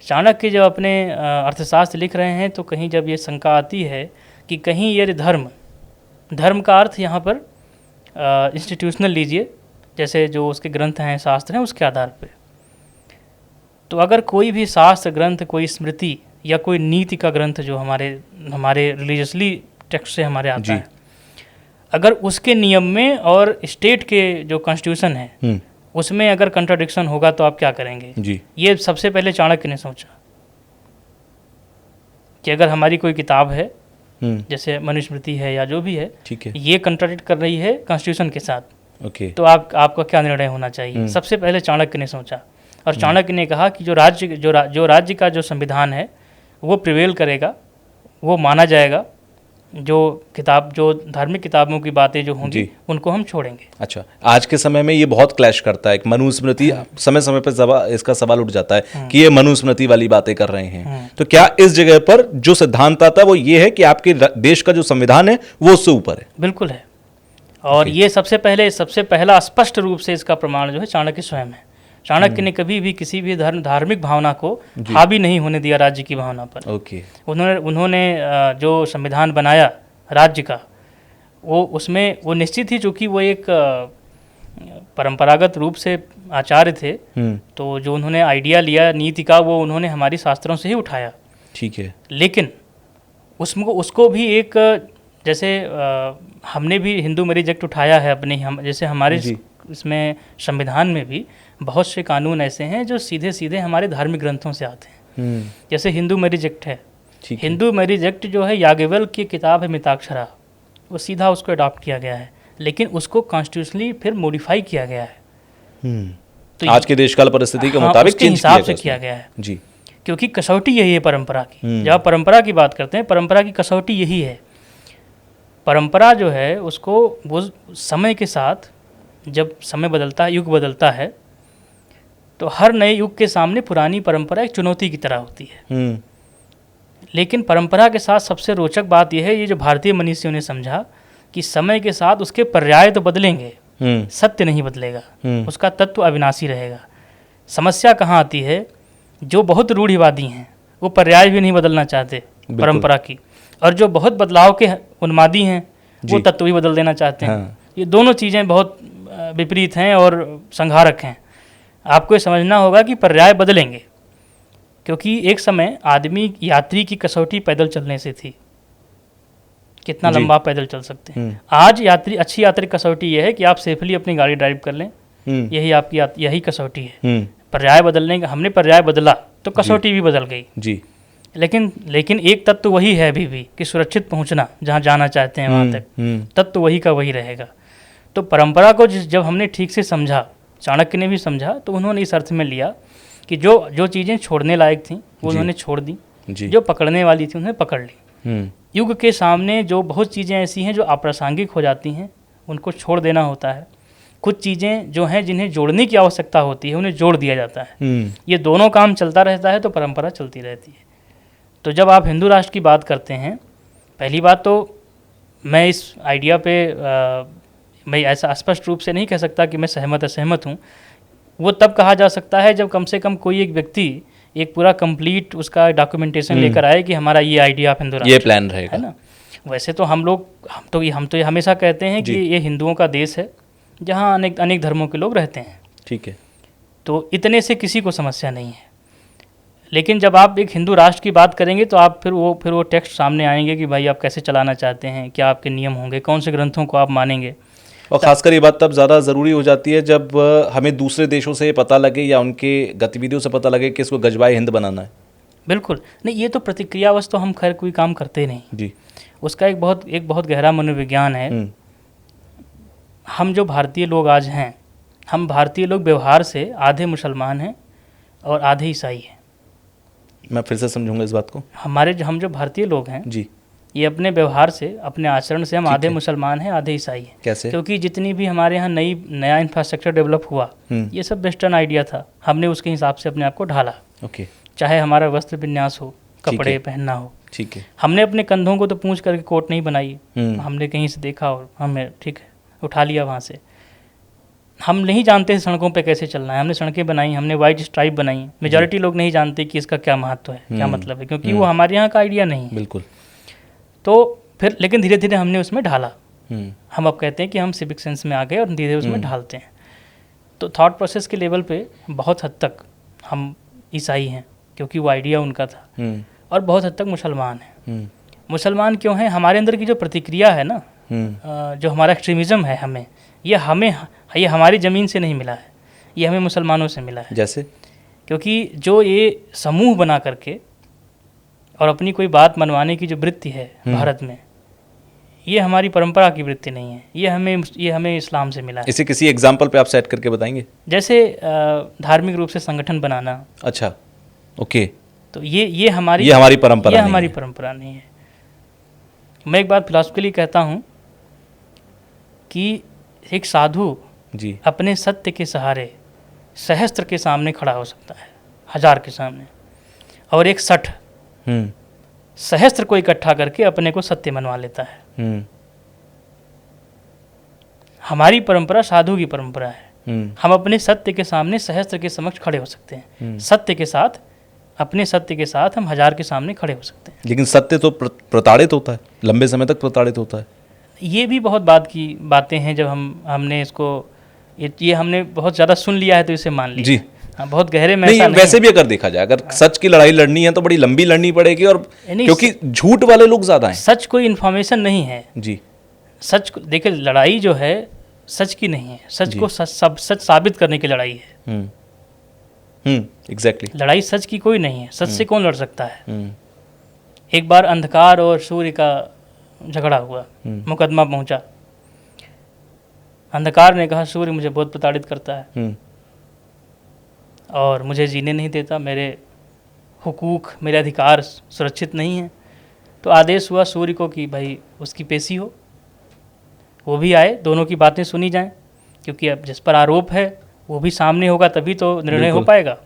चाणक्य जब अपने अर्थशास्त्र लिख रहे हैं तो कहीं जब ये शंका आती है कि कहीं ये धर्म का अर्थ यहाँ पर इंस्टीट्यूशनल लीजिए, जैसे जो उसके ग्रंथ हैं, शास्त्र हैं, उसके आधार पे, तो अगर कोई भी शास्त्र ग्रंथ, कोई स्मृति या कोई नीति का ग्रंथ जो हमारे रिलीजियसली टेक्स्ट से हमारे आता है, अगर उसके नियम में और स्टेट के जो कॉन्स्टिट्यूशन है उसमें अगर कंट्राडिक्शन होगा तो आप क्या करेंगे? जी, ये सबसे पहले चाणक्य ने सोचा कि अगर हमारी कोई किताब है जैसे मनुस्मृति है या जो भी है, ठीक है, ये कंट्राडिक्ट कर रही है कॉन्स्टिट्यूशन के साथ, ओके, तो आपका क्या निर्णय होना चाहिए? सबसे पहले चाणक्य ने सोचा और चाणक्य ने कहा कि जो राज्य का जो संविधान है वो प्रिवेल करेगा, वो माना जाएगा, जो धार्मिक किताबों की बातें जो होंगी उनको हम छोड़ेंगे। अच्छा, आज के समय में ये बहुत क्लैश करता है। मनुस्मृति समय समय पर इसका सवाल उठ जाता है कि ये मनुस्मृति वाली बातें कर रहे हैं। तो क्या इस जगह पर जो सिद्धांत आता है वो ये है कि आपके देश का जो संविधान है वो उससे ऊपर है? बिल्कुल है। और ये सबसे पहला स्पष्ट रूप से इसका प्रमाण जो है चाणक्य स्वयं है। चाणक्य ने कभी भी किसी भी धार्मिक भावना को हावी नहीं होने दिया राज्य की भावना पर। ओके। उन्होंने जो संविधान बनाया राज्य का, वो उसमें वो निश्चित ही, चूँकि वो एक परंपरागत रूप से आचार्य थे, तो जो उन्होंने आइडिया लिया नीति का वो उन्होंने हमारी शास्त्रों से ही उठाया। ठीक है। लेकिन उसको भी एक, जैसे हमने भी हिंदू मैरिज एक्ट उठाया है जैसे हमारे इसमें संविधान में भी बहुत से कानून ऐसे हैं जो सीधे सीधे हमारे धार्मिक ग्रंथों से आते हैं। जैसे हिंदू मैरिज एक्ट है। हिंदू मैरिज एक्ट जो है याज्ञवल्क्य की किताब है मिताक्षरा, वो सीधा उसको अडॉप्ट किया गया है, लेकिन उसको कॉन्स्टिट्यूशनली फिर मॉडिफाई किया गया है। तो आज के देशकाल परिस्थिति के मुताबिक उसके हिसाब से किया गया है जी, क्योंकि कसौटी यही है परंपरा की। जब आप परंपरा की बात करते हैं, परंपरा की कसौटी यही है। परंपरा जो है उसको वो समय के साथ, जब समय बदलता है, युग बदलता है, तो हर नए युग के सामने पुरानी परंपरा एक चुनौती की तरह होती है। लेकिन परंपरा के साथ सबसे रोचक बात यह है, ये जो भारतीय मनीषियों ने समझा कि समय के साथ उसके पर्याय तो बदलेंगे, सत्य नहीं बदलेगा, उसका तत्व अविनाशी रहेगा। समस्या कहाँ आती है? जो बहुत रूढ़िवादी हैं वो पर्याय भी नहीं बदलना चाहते परंपरा की, और जो बहुत बदलाव के उन्मादी हैं वो तत्व भी बदल देना चाहते हैं। ये दोनों चीज़ें बहुत विपरीत हैं और संघारक हैं। आपको ये समझना होगा कि पर्याय बदलेंगे, क्योंकि एक समय यात्री की कसौटी पैदल चलने से थी, कितना लंबा पैदल चल सकते हैं। आज अच्छी यात्री कसौटी यह है कि आप सेफली अपनी गाड़ी ड्राइव कर लें, यही आपकी यही कसौटी है। पर्याय बदलने का, हमने पर्याय बदला तो कसौटी भी बदल गई जी। लेकिन एक तत्व वही है अभी भी कि सुरक्षित पहुंचना, जहां जाना चाहते हैं वहां तक, तत्व वही का वही रहेगा। तो परंपरा को जब हमने ठीक से समझा, चाणक्य ने भी समझा, तो उन्होंने इस अर्थ में लिया कि जो चीज़ें छोड़ने लायक थीं वो उन्होंने छोड़ दी, जो पकड़ने वाली थी उन्हें पकड़ ली। युग के सामने जो बहुत चीज़ें ऐसी हैं जो अप्रासंगिक हो जाती हैं, उनको छोड़ देना होता है। कुछ चीज़ें जो हैं जिन्हें जोड़ने की आवश्यकता होती है, उन्हें जोड़ दिया जाता है। ये दोनों काम चलता रहता है तो परंपरा चलती रहती है। तो जब आप हिंदू राष्ट्र की बात करते हैं पहली बात तो मैं इस आइडिया पे मैं ऐसा स्पष्ट रूप से नहीं कह सकता कि मैं सहमत असहमत हूँ। वो तब कहा जा सकता है जब कम से कम कोई एक व्यक्ति एक पूरा कंप्लीट उसका डॉक्यूमेंटेशन लेकर आए कि हमारा ये आइडिया ऑफ हिंदू ये राष्ट्र प्लान है रहेगा। ना। वैसे तो हम तो ये हमेशा कहते हैं कि ये हिंदुओं का देश है जहाँ अनेक धर्मों के लोग रहते हैं, ठीक है। तो इतने से किसी को समस्या नहीं है। लेकिन जब आप एक हिंदू राष्ट्र की बात करेंगे तो आप फिर वो टेक्स्ट सामने आएंगे कि भाई आप कैसे चलाना चाहते हैं, क्या आपके नियम होंगे, कौन से ग्रंथों को आप मानेंगे। और खासकर ये बात तब ज़्यादा ज़रूरी हो जाती है जब हमें दूसरे देशों से पता लगे या उनके गतिविधियों से पता लगे कि इसको गजबाए हिंद बनाना है। बिल्कुल नहीं, ये तो प्रतिक्रियावश तो हम खैर कोई काम करते नहीं जी। उसका एक बहुत गहरा मनोविज्ञान है। हम जो भारतीय लोग आज हैं, हम भारतीय लोग व्यवहार से आधे मुसलमान हैं और आधे ईसाई हैं। मैं फिर से समझूंगा इस बात को। हम जो भारतीय लोग हैं जी, ये अपने व्यवहार से, अपने आचरण से हम आधे मुसलमान हैं आधे ईसाई हैं। कैसे? क्योंकि जितनी भी हमारे यहाँ नया इंफ्रास्ट्रक्चर डेवलप हुआ, ये सब वेस्टर्न आइडिया था, हमने उसके हिसाब से अपने आप को ढाला। ओके। चाहे हमारा वस्त्र विन्यास हो, कपड़े पहनना हो, ठीक है। हमने अपने कंधों को तो पूंछ करके कोट नहीं बनाई, हमने कहीं से देखा और हमें ठीक है उठा लिया वहाँ से। हम नहीं जानते सड़कों पे कैसे चलना है, हमने सड़कें बनाई, हमने वाइट स्ट्राइप बनाई। मेजॉरिटी लोग नहीं जानते कि इसका क्या महत्व है, क्या मतलब है, क्योंकि वो हमारे यहाँ का आइडिया नहीं है। बिल्कुल। तो फिर लेकिन धीरे धीरे हमने उसमें ढाला। हम अब कहते हैं कि हम सिविक सेंस में आ गए और धीरे धीरे उसमें ढालते हैं। तो थॉट प्रोसेस के लेवल पे बहुत हद तक हम ईसाई हैं क्योंकि वो आइडिया उनका था, और बहुत हद तक मुसलमान हैं। मुसलमान क्यों हैं? हमारे अंदर की जो प्रतिक्रिया है ना, जो हमारा एक्सट्रीमिज़म है, ये हमारी ज़मीन से नहीं मिला है, ये हमें मुसलमानों से मिला है। जैसे? क्योंकि जो ये समूह बना करके और अपनी कोई बात मनवाने की जो वृत्ति है भारत में, ये हमारी परंपरा की वृत्ति नहीं है, ये हमें इस्लाम से मिला है। इसे किसी एग्जाम्पल पे आप सेट करके बताएंगे? जैसे धार्मिक रूप से संगठन बनाना। अच्छा, ओके। तो ये हमारी परंपरा नहीं है। मैं एक बात फिलॉसफिकली कहता हूँ कि एक साधु जी अपने सत्य के सहारे सहस्त्र के सामने खड़ा हो सकता है, 1000 के सामने, और एक 60 सहस्त्र को इकट्ठा करके अपने को सत्य मनवा लेता है। हमारी परंपरा साधु की परंपरा है। हम अपने सत्य के सामने सहस्त्र के समक्ष खड़े हो सकते हैं, सत्य के साथ, अपने सत्य के साथ हम 1000 के सामने खड़े हो सकते हैं। लेकिन सत्य तो प्रताड़ित होता है, लंबे समय तक प्रताड़ित होता है। ये भी बहुत बातें हैं। जब हमने इसको ये हमने बहुत ज़्यादा सुन लिया है तो इसे मान लिया जी। हाँ, बहुत गहरे में नहीं, ऐसा नहीं। वैसे भी अगर देखा जाए, अगर सच की लड़ाई लड़नी है तो बड़ी लंबी लड़नी पड़ेगी, और क्योंकि झूठ वाले लोग ज्यादा हैं। सच कोई इन्फॉर्मेशन नहीं है जी। सच देखिए, लड़ाई जो है सच की नहीं है, सच को सच साबित करने की लड़ाई है। एग्जैक्टली। लड़ाई सच की कोई नहीं है। सच से कौन लड़ सकता है? एक बार अंधकार और सूर्य का झगड़ा हुआ, मुकदमा पहुंचा। अंधकार ने कहा सूर्य मुझे बहुत प्रताड़ित करता है और मुझे जीने नहीं देता, मेरे हुकूक, मेरे अधिकार सुरक्षित नहीं हैं। तो आदेश हुआ सूर्य को कि भाई उसकी पेशी हो, वो भी आए, दोनों की बातें सुनी जाएं, क्योंकि अब जिस पर आरोप है वो भी सामने होगा तभी तो निर्णय हो पाएगा।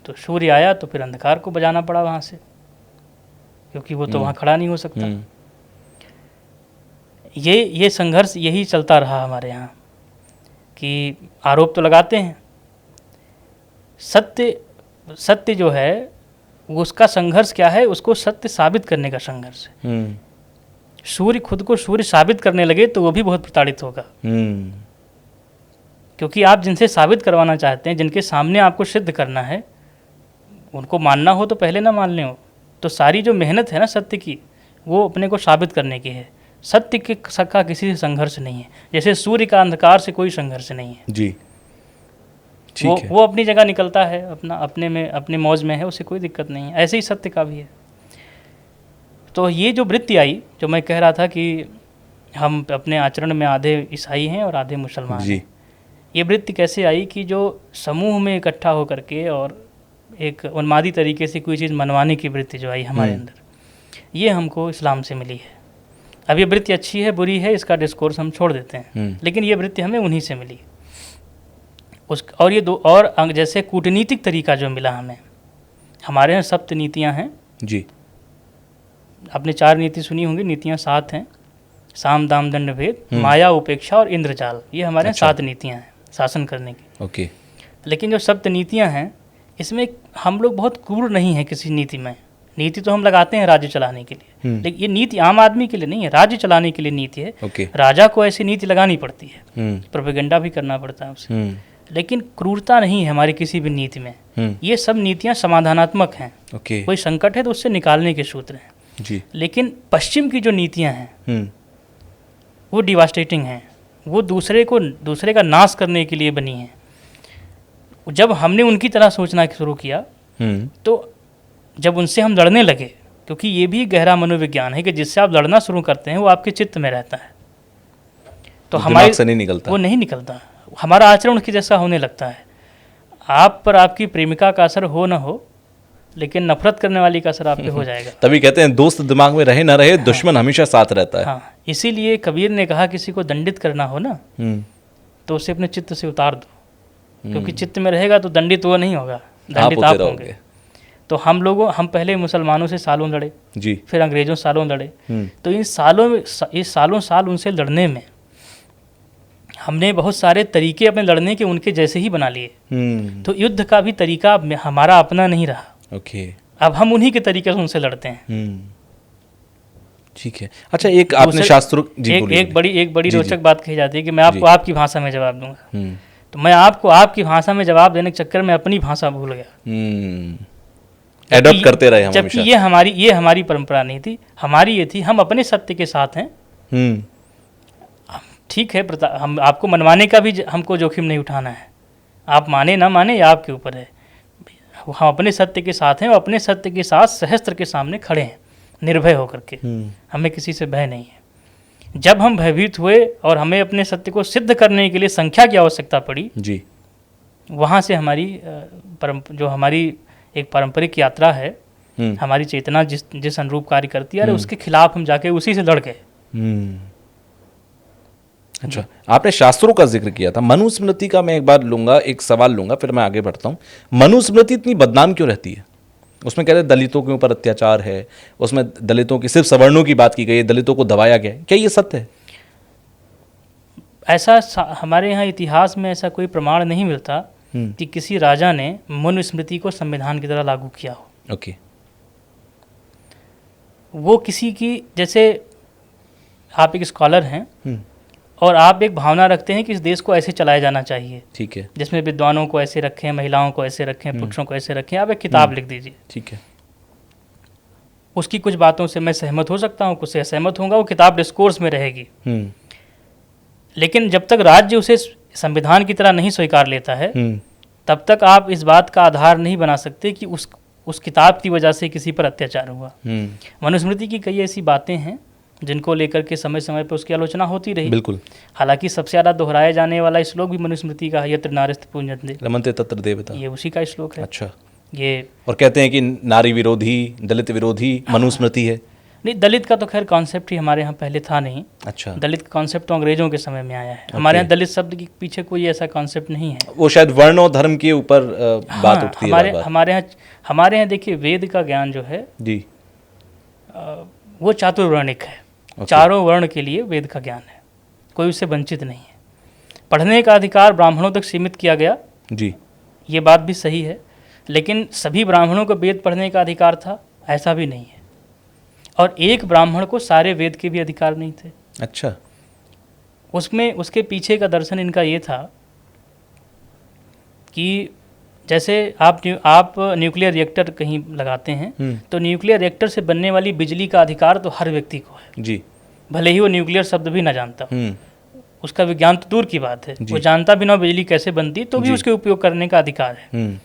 तो सूर्य आया तो फिर अंधकार को बजाना पड़ा वहाँ से, क्योंकि वो तो वहाँ खड़ा नहीं हो सकता। ये संघर्ष यही चलता रहा हमारे यहाँ कि आरोप तो लगाते हैं, सत्य जो है उसका संघर्ष क्या है, उसको सत्य साबित करने का संघर्ष है। सूर्य खुद को सूर्य साबित करने लगे तो वो भी बहुत प्रताड़ित होगा, क्योंकि आप जिनसे साबित करवाना चाहते हैं, जिनके सामने आपको सिद्ध करना है, उनको मानना हो तो पहले ना मान लें हो। तो सारी जो मेहनत है ना सत्य की, वो अपने को साबित करने की है। सत्य के का किसी से संघर्ष नहीं है, जैसे सूर्य का अंधकार से कोई संघर्ष नहीं है जी। वो अपनी जगह निकलता है, अपने मौज में है, उसे कोई दिक्कत नहीं है। ऐसे ही सत्य का भी है। तो ये जो वृत्ति आई, जो मैं कह रहा था कि हम अपने आचरण में आधे ईसाई हैं और आधे मुसलमान हैं, ये वृत्ति कैसे आई कि जो समूह में इकट्ठा होकर के और एक उन्मादी तरीके से कोई चीज़ मनवाने की वृत्ति जो आई हमारे अंदर, ये हमको इस्लाम से मिली है। अब ये वृत्ति अच्छी है बुरी है इसका डिस्कोर्स हम छोड़ देते हैं, लेकिन ये वृत्ति हमें उन्हीं से मिली। और ये दो और जैसे कूटनीतिक तरीका जो मिला हमें, हमारे यहाँ सप्त नीतियाँ हैं जी। आपने 4 नीति सुनी होंगी, नीतियाँ 7 हैं। साम दाम दंड भेद, माया उपेक्षा और इंद्रजाल, ये हमारे अच्छा। 7 नीतियाँ हैं शासन करने की। ओके। लेकिन जो सप्त नीतियाँ हैं, इसमें हम लोग बहुत क्रूर नहीं है किसी नीति में। नीति तो हम लगाते हैं राज्य चलाने के लिए, लेकिन ये नीति आम आदमी के लिए नहीं है, राज्य चलाने के लिए नीति है। ओके। राजा को ऐसी नीति लगानी पड़ती है, हम्म। प्रोपेगेंडा भी करना पड़ता है उसे, हम्म। लेकिन क्रूरता नहीं है हमारी किसी भी नीति में। ये सब नीतियाँ समाधानात्मक हैं, ओके। कोई संकट है तो उससे निकालने के सूत्र हैं। जी। लेकिन पश्चिम की जो नीतियाँ हैं वो डिवास्टेटिंग हैं, वो दूसरे का नाश करने के लिए बनी हैं। जब हमने उनकी तरह सोचना शुरू किया तो जब उनसे हम लड़ने लगे, क्योंकि ये भी गहरा मनोविज्ञान है कि जिससे आप लड़ना शुरू करते हैं वो आपके चित्त में रहता है, तो हमारे से नहीं निकलता, वो नहीं निकलता, हमारा आचरण उसके जैसा होने लगता है। आप पर आपकी प्रेमिका का असर हो ना हो, लेकिन नफरत करने वाली का असर आप पे हो जाएगा। तभी कहते हैं दोस्त दिमाग में रहे ना रहे, दुश्मन हमेशा साथ रहता है। हाँ, इसीलिए कबीर ने कहा किसी को दंडित करना हो ना तो उसे अपने चित्त से उतार दो, क्योंकि चित्त में रहेगा तो दंडित वो नहीं होगा, दंडित आप होंगे। तो हम पहले मुसलमानों से सालों लड़े जी, फिर अंग्रेजों से सालों लड़े। तो इन सालों साल उनसे लड़ने में हमने बहुत सारे तरीके अपने लड़ने के उनके जैसे ही बना लिए। तो युद्ध का भी तरीका हमारा अपना नहीं रहा। ओके। अब हम उन्हीं के तरीके से उनसे लड़ते हैं। ठीक है। अच्छा, एक आपने शास्त्रों एक बड़ी रोचक बात कही जाती है कि मैं आपको आपकी भाषा में जवाब दूंगा, तो मैं आपको आपकी भाषा में जवाब देने के चक्कर में अपनी भाषा भूल गया, एडॉप्ट करते रहे हम। जबकि ये हमारी परंपरा नहीं थी, हमारी ये थी हम अपने सत्य के साथ हैं। ठीक है, हम आपको मनवाने का भी हमको जोखिम नहीं उठाना है, आप माने ना माने ये आपके ऊपर है। हम अपने सत्य के साथ हैं और अपने सत्य के साथ सहस्त्र के सामने खड़े हैं निर्भय होकर के। हमें किसी से भय नहीं है। जब हम भयभीत हुए और हमें अपने सत्य को सिद्ध करने के लिए संख्या की आवश्यकता पड़ी जी, वहाँ से हमारी जो हमारी एक पारंपरिक यात्रा है, हमारी चेतना जिस अनुरूप कार्य करती है, उसके खिलाफ हम जाके उसी से लड़ गए। अच्छा, आपने शास्त्रों का जिक्र किया था, मनुस्मृति का मैं एक बार लूंगा, एक सवाल लूंगा, फिर मैं आगे बढ़ता हूँ। मनुस्मृति इतनी बदनाम क्यों रहती है? उसमें कहते हैं दलितों के ऊपर अत्याचार है, उसमें दलितों की सिर्फ सवर्णों की बात की गई है, दलितों को दबाया गया है, क्या ये सत्य है? ऐसा हमारे यहाँ इतिहास में ऐसा कोई प्रमाण नहीं मिलता कि किसी राजा ने मनुस्मृति को संविधान की तरह लागू किया हो। ओके। वो किसी की, जैसे आप एक स्कॉलर हैं और आप एक भावना रखते हैं कि इस देश को ऐसे चलाया जाना चाहिए, ठीक है, जिसमें विद्वानों को ऐसे रखें, महिलाओं को ऐसे रखें, पुरुषों को ऐसे रखें, आप एक किताब लिख दीजिए, ठीक है। उसकी कुछ बातों से मैं सहमत हो सकता हूँ, कुछ से असहमत होऊंगा, वो किताब डिस्कोर्स में रहेगी। लेकिन जब तक राज्य उसे संविधान की तरह नहीं स्वीकार लेता है, तब तक आप इस बात का आधार नहीं बना सकते कि उस किताब की वजह से किसी पर अत्याचार हुआ। मनुस्मृति की कई ऐसी बातें हैं जिनको लेकर के समय समय पर उसकी आलोचना होती रही। बिल्कुल। हालांकि सबसे ज़्यादा दोहराया जाने वाला श्लोक भी मनुस्मृति का है, यत्र नार्यस्तु पूज्यन्ते रमन्ते तत्र देवता, ये उसी का श्लोक है। अच्छा। ये और कहते हैं कि नारी विरोधी, दलित विरोधी मनुस्मृति है। नहीं, दलित का तो खैर कॉन्सेप्ट ही हमारे यहाँ पहले था नहीं। अच्छा। दलित का कॉन्सेप्ट तो अंग्रेजों के समय में आया है। हमारे यहाँ दलित शब्द के पीछे कोई ऐसा कॉन्सेप्ट नहीं है। वो शायद वर्ण और धर्म के ऊपर बात उठती है। हमारे यहाँ देखिए, वेद का ज्ञान जो है जी, वो चातुर्वर्णिक है। चारों वर्ण के लिए वेद का ज्ञान है, कोई उससे वंचित नहीं है। पढ़ने का अधिकार ब्राह्मणों तक सीमित किया गया जी, ये बात भी सही है, लेकिन सभी ब्राह्मणों को वेद पढ़ने का अधिकार था ऐसा भी नहीं है। और एक ब्राह्मण को सारे वेद के भी अधिकार नहीं थे। अच्छा। उसमें उसके पीछे का दर्शन इनका ये था कि जैसे आप न्यूक्लियर रिएक्टर कहीं लगाते हैं तो न्यूक्लियर रिएक्टर से बनने वाली बिजली का अधिकार तो हर व्यक्ति को है जी, भले ही वो न्यूक्लियर शब्द भी ना जानता, उसका विज्ञान तो दूर की बात है, वो जानता भी ना बिजली कैसे बनती, तो भी उसके उपयोग करने का अधिकार है।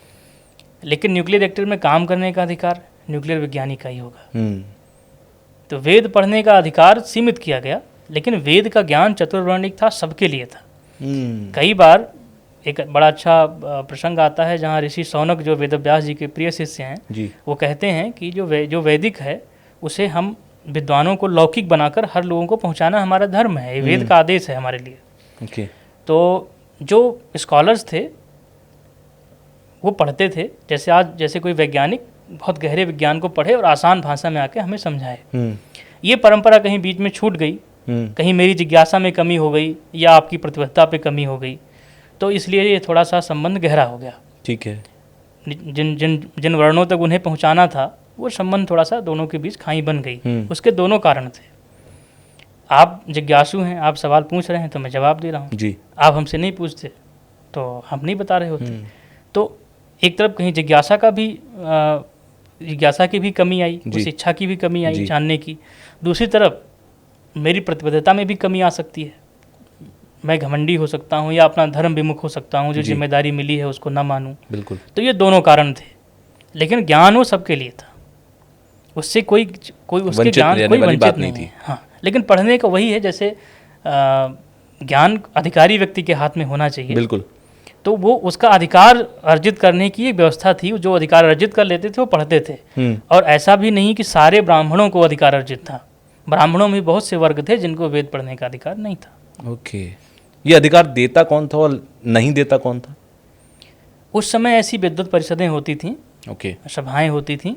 लेकिन न्यूक्लियर रिएक्टर में काम करने का अधिकार न्यूक्लियर विज्ञानी का ही होगा। तो वेद पढ़ने का अधिकार सीमित किया गया, लेकिन वेद का ज्ञान चतुर्वर्णिक था, सबके लिए था। कई बार एक बड़ा अच्छा प्रसंग आता है जहाँ ऋषि शौनक, जो वेदव्यास जी के प्रिय शिष्य हैं जी, वो कहते हैं कि जो वैदिक है उसे हम विद्वानों को लौकिक बनाकर हर लोगों को पहुँचाना हमारा धर्म है, ये वेद का आदेश है हमारे लिए। ओके। तो जो स्कॉलर्स थे वो पढ़ते थे, जैसे कोई वैज्ञानिक बहुत गहरे विज्ञान को पढ़े और आसान भाषा में आके हमें समझाए। ये परंपरा कहीं बीच में छूट गई, कहीं मेरी जिज्ञासा में कमी हो गई या आपकी प्रतिबद्धता पे कमी हो गई, तो इसलिए ये थोड़ा सा संबंध गहरा हो गया। ठीक है। जिन जिन जिन वर्णों तक उन्हें पहुंचाना था वो संबंध थोड़ा सा दोनों के बीच खाई बन गई। उसके दोनों कारण थे। आप जिज्ञासु हैं, आप सवाल पूछ रहे हैं तो मैं जवाब दे रहा हूँ जी। आप हमसे नहीं पूछते तो हम नहीं बता रहे होते। तो एक तरफ कहीं जिज्ञासा की भी कमी आई, उस इच्छा की भी कमी आई जानने की। दूसरी तरफ मेरी प्रतिबद्धता में भी कमी आ सकती है। मैं घमंडी हो सकता हूँ या अपना धर्म विमुख हो सकता हूँ, जो जिम्मेदारी मिली है उसको ना मानूं। बिल्कुल। तो ये दोनों कारण थे, लेकिन ज्ञान वो सबके लिए था, उससे कोई उसके ज्ञान कोई वंचित नहीं थी। हाँ, लेकिन पढ़ने का वही है, जैसे ज्ञान अधिकारी व्यक्ति के हाथ में होना चाहिए। बिल्कुल। तो वो उसका अधिकार अर्जित करने की एक व्यवस्था थी। जो अधिकार अर्जित कर लेते थे वो पढ़ते थे। और ऐसा भी नहीं कि सारे ब्राह्मणों को अधिकार अर्जित था। ब्राह्मणों में बहुत से वर्ग थे जिनको वेद पढ़ने का अधिकार नहीं था। ओके। ये अधिकार देता कौन था और नहीं देता कौन था? उस समय ऐसी विद्वत परिषदें होती थीं, ओके, सभाएं होती थीं,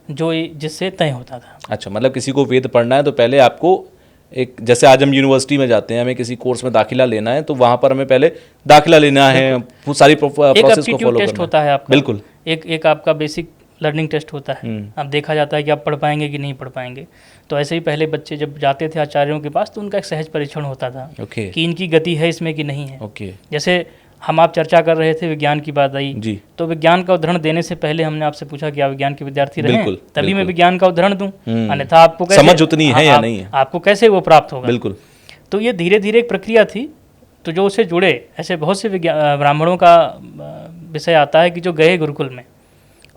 जो जिससे तय होता था। अच्छा, मतलब किसी को वेद पढ़ना है तो पहले आपको एक, जैसे आज हम यूनिवर्सिटी में जाते हैं, हमें किसी कोर्स में दाखिला लेना है तो वहाँ पर हमें पहले दाखिला लेना है, वो सारी प्रोसेस को फॉलो टेस्ट होता है आपका। बिल्कुल। एक आपका बेसिक लर्निंग टेस्ट होता है। अब देखा जाता है कि आप पढ़ पाएंगे कि नहीं पढ़ पाएंगे। तो ऐसे ही पहले बच्चे जब जाते थे आचार्यों के पास तो उनका एक सहज परीक्षण होता था कि इनकी गति है इसमें कि नहीं है। जैसे हम आप चर्चा कर रहे थे, विज्ञान की बात आई जी। तो विज्ञान का उदाहरण देने से पहले हमने आपसे पूछा कि आप विज्ञान के विद्यार्थी रहे हैं, तभी मैं विज्ञान का उदाहरण दूं, अन्यथा आपको कैसे समझ उतनी है या नहीं है, आपको कैसे वो प्राप्त होगा। बिल्कुल। तो ये धीरे धीरे एक प्रक्रिया थी। तो जो उससे जुड़े ऐसे बहुत से ब्राह्मणों का विषय आता है कि जो गए गुरुकुल में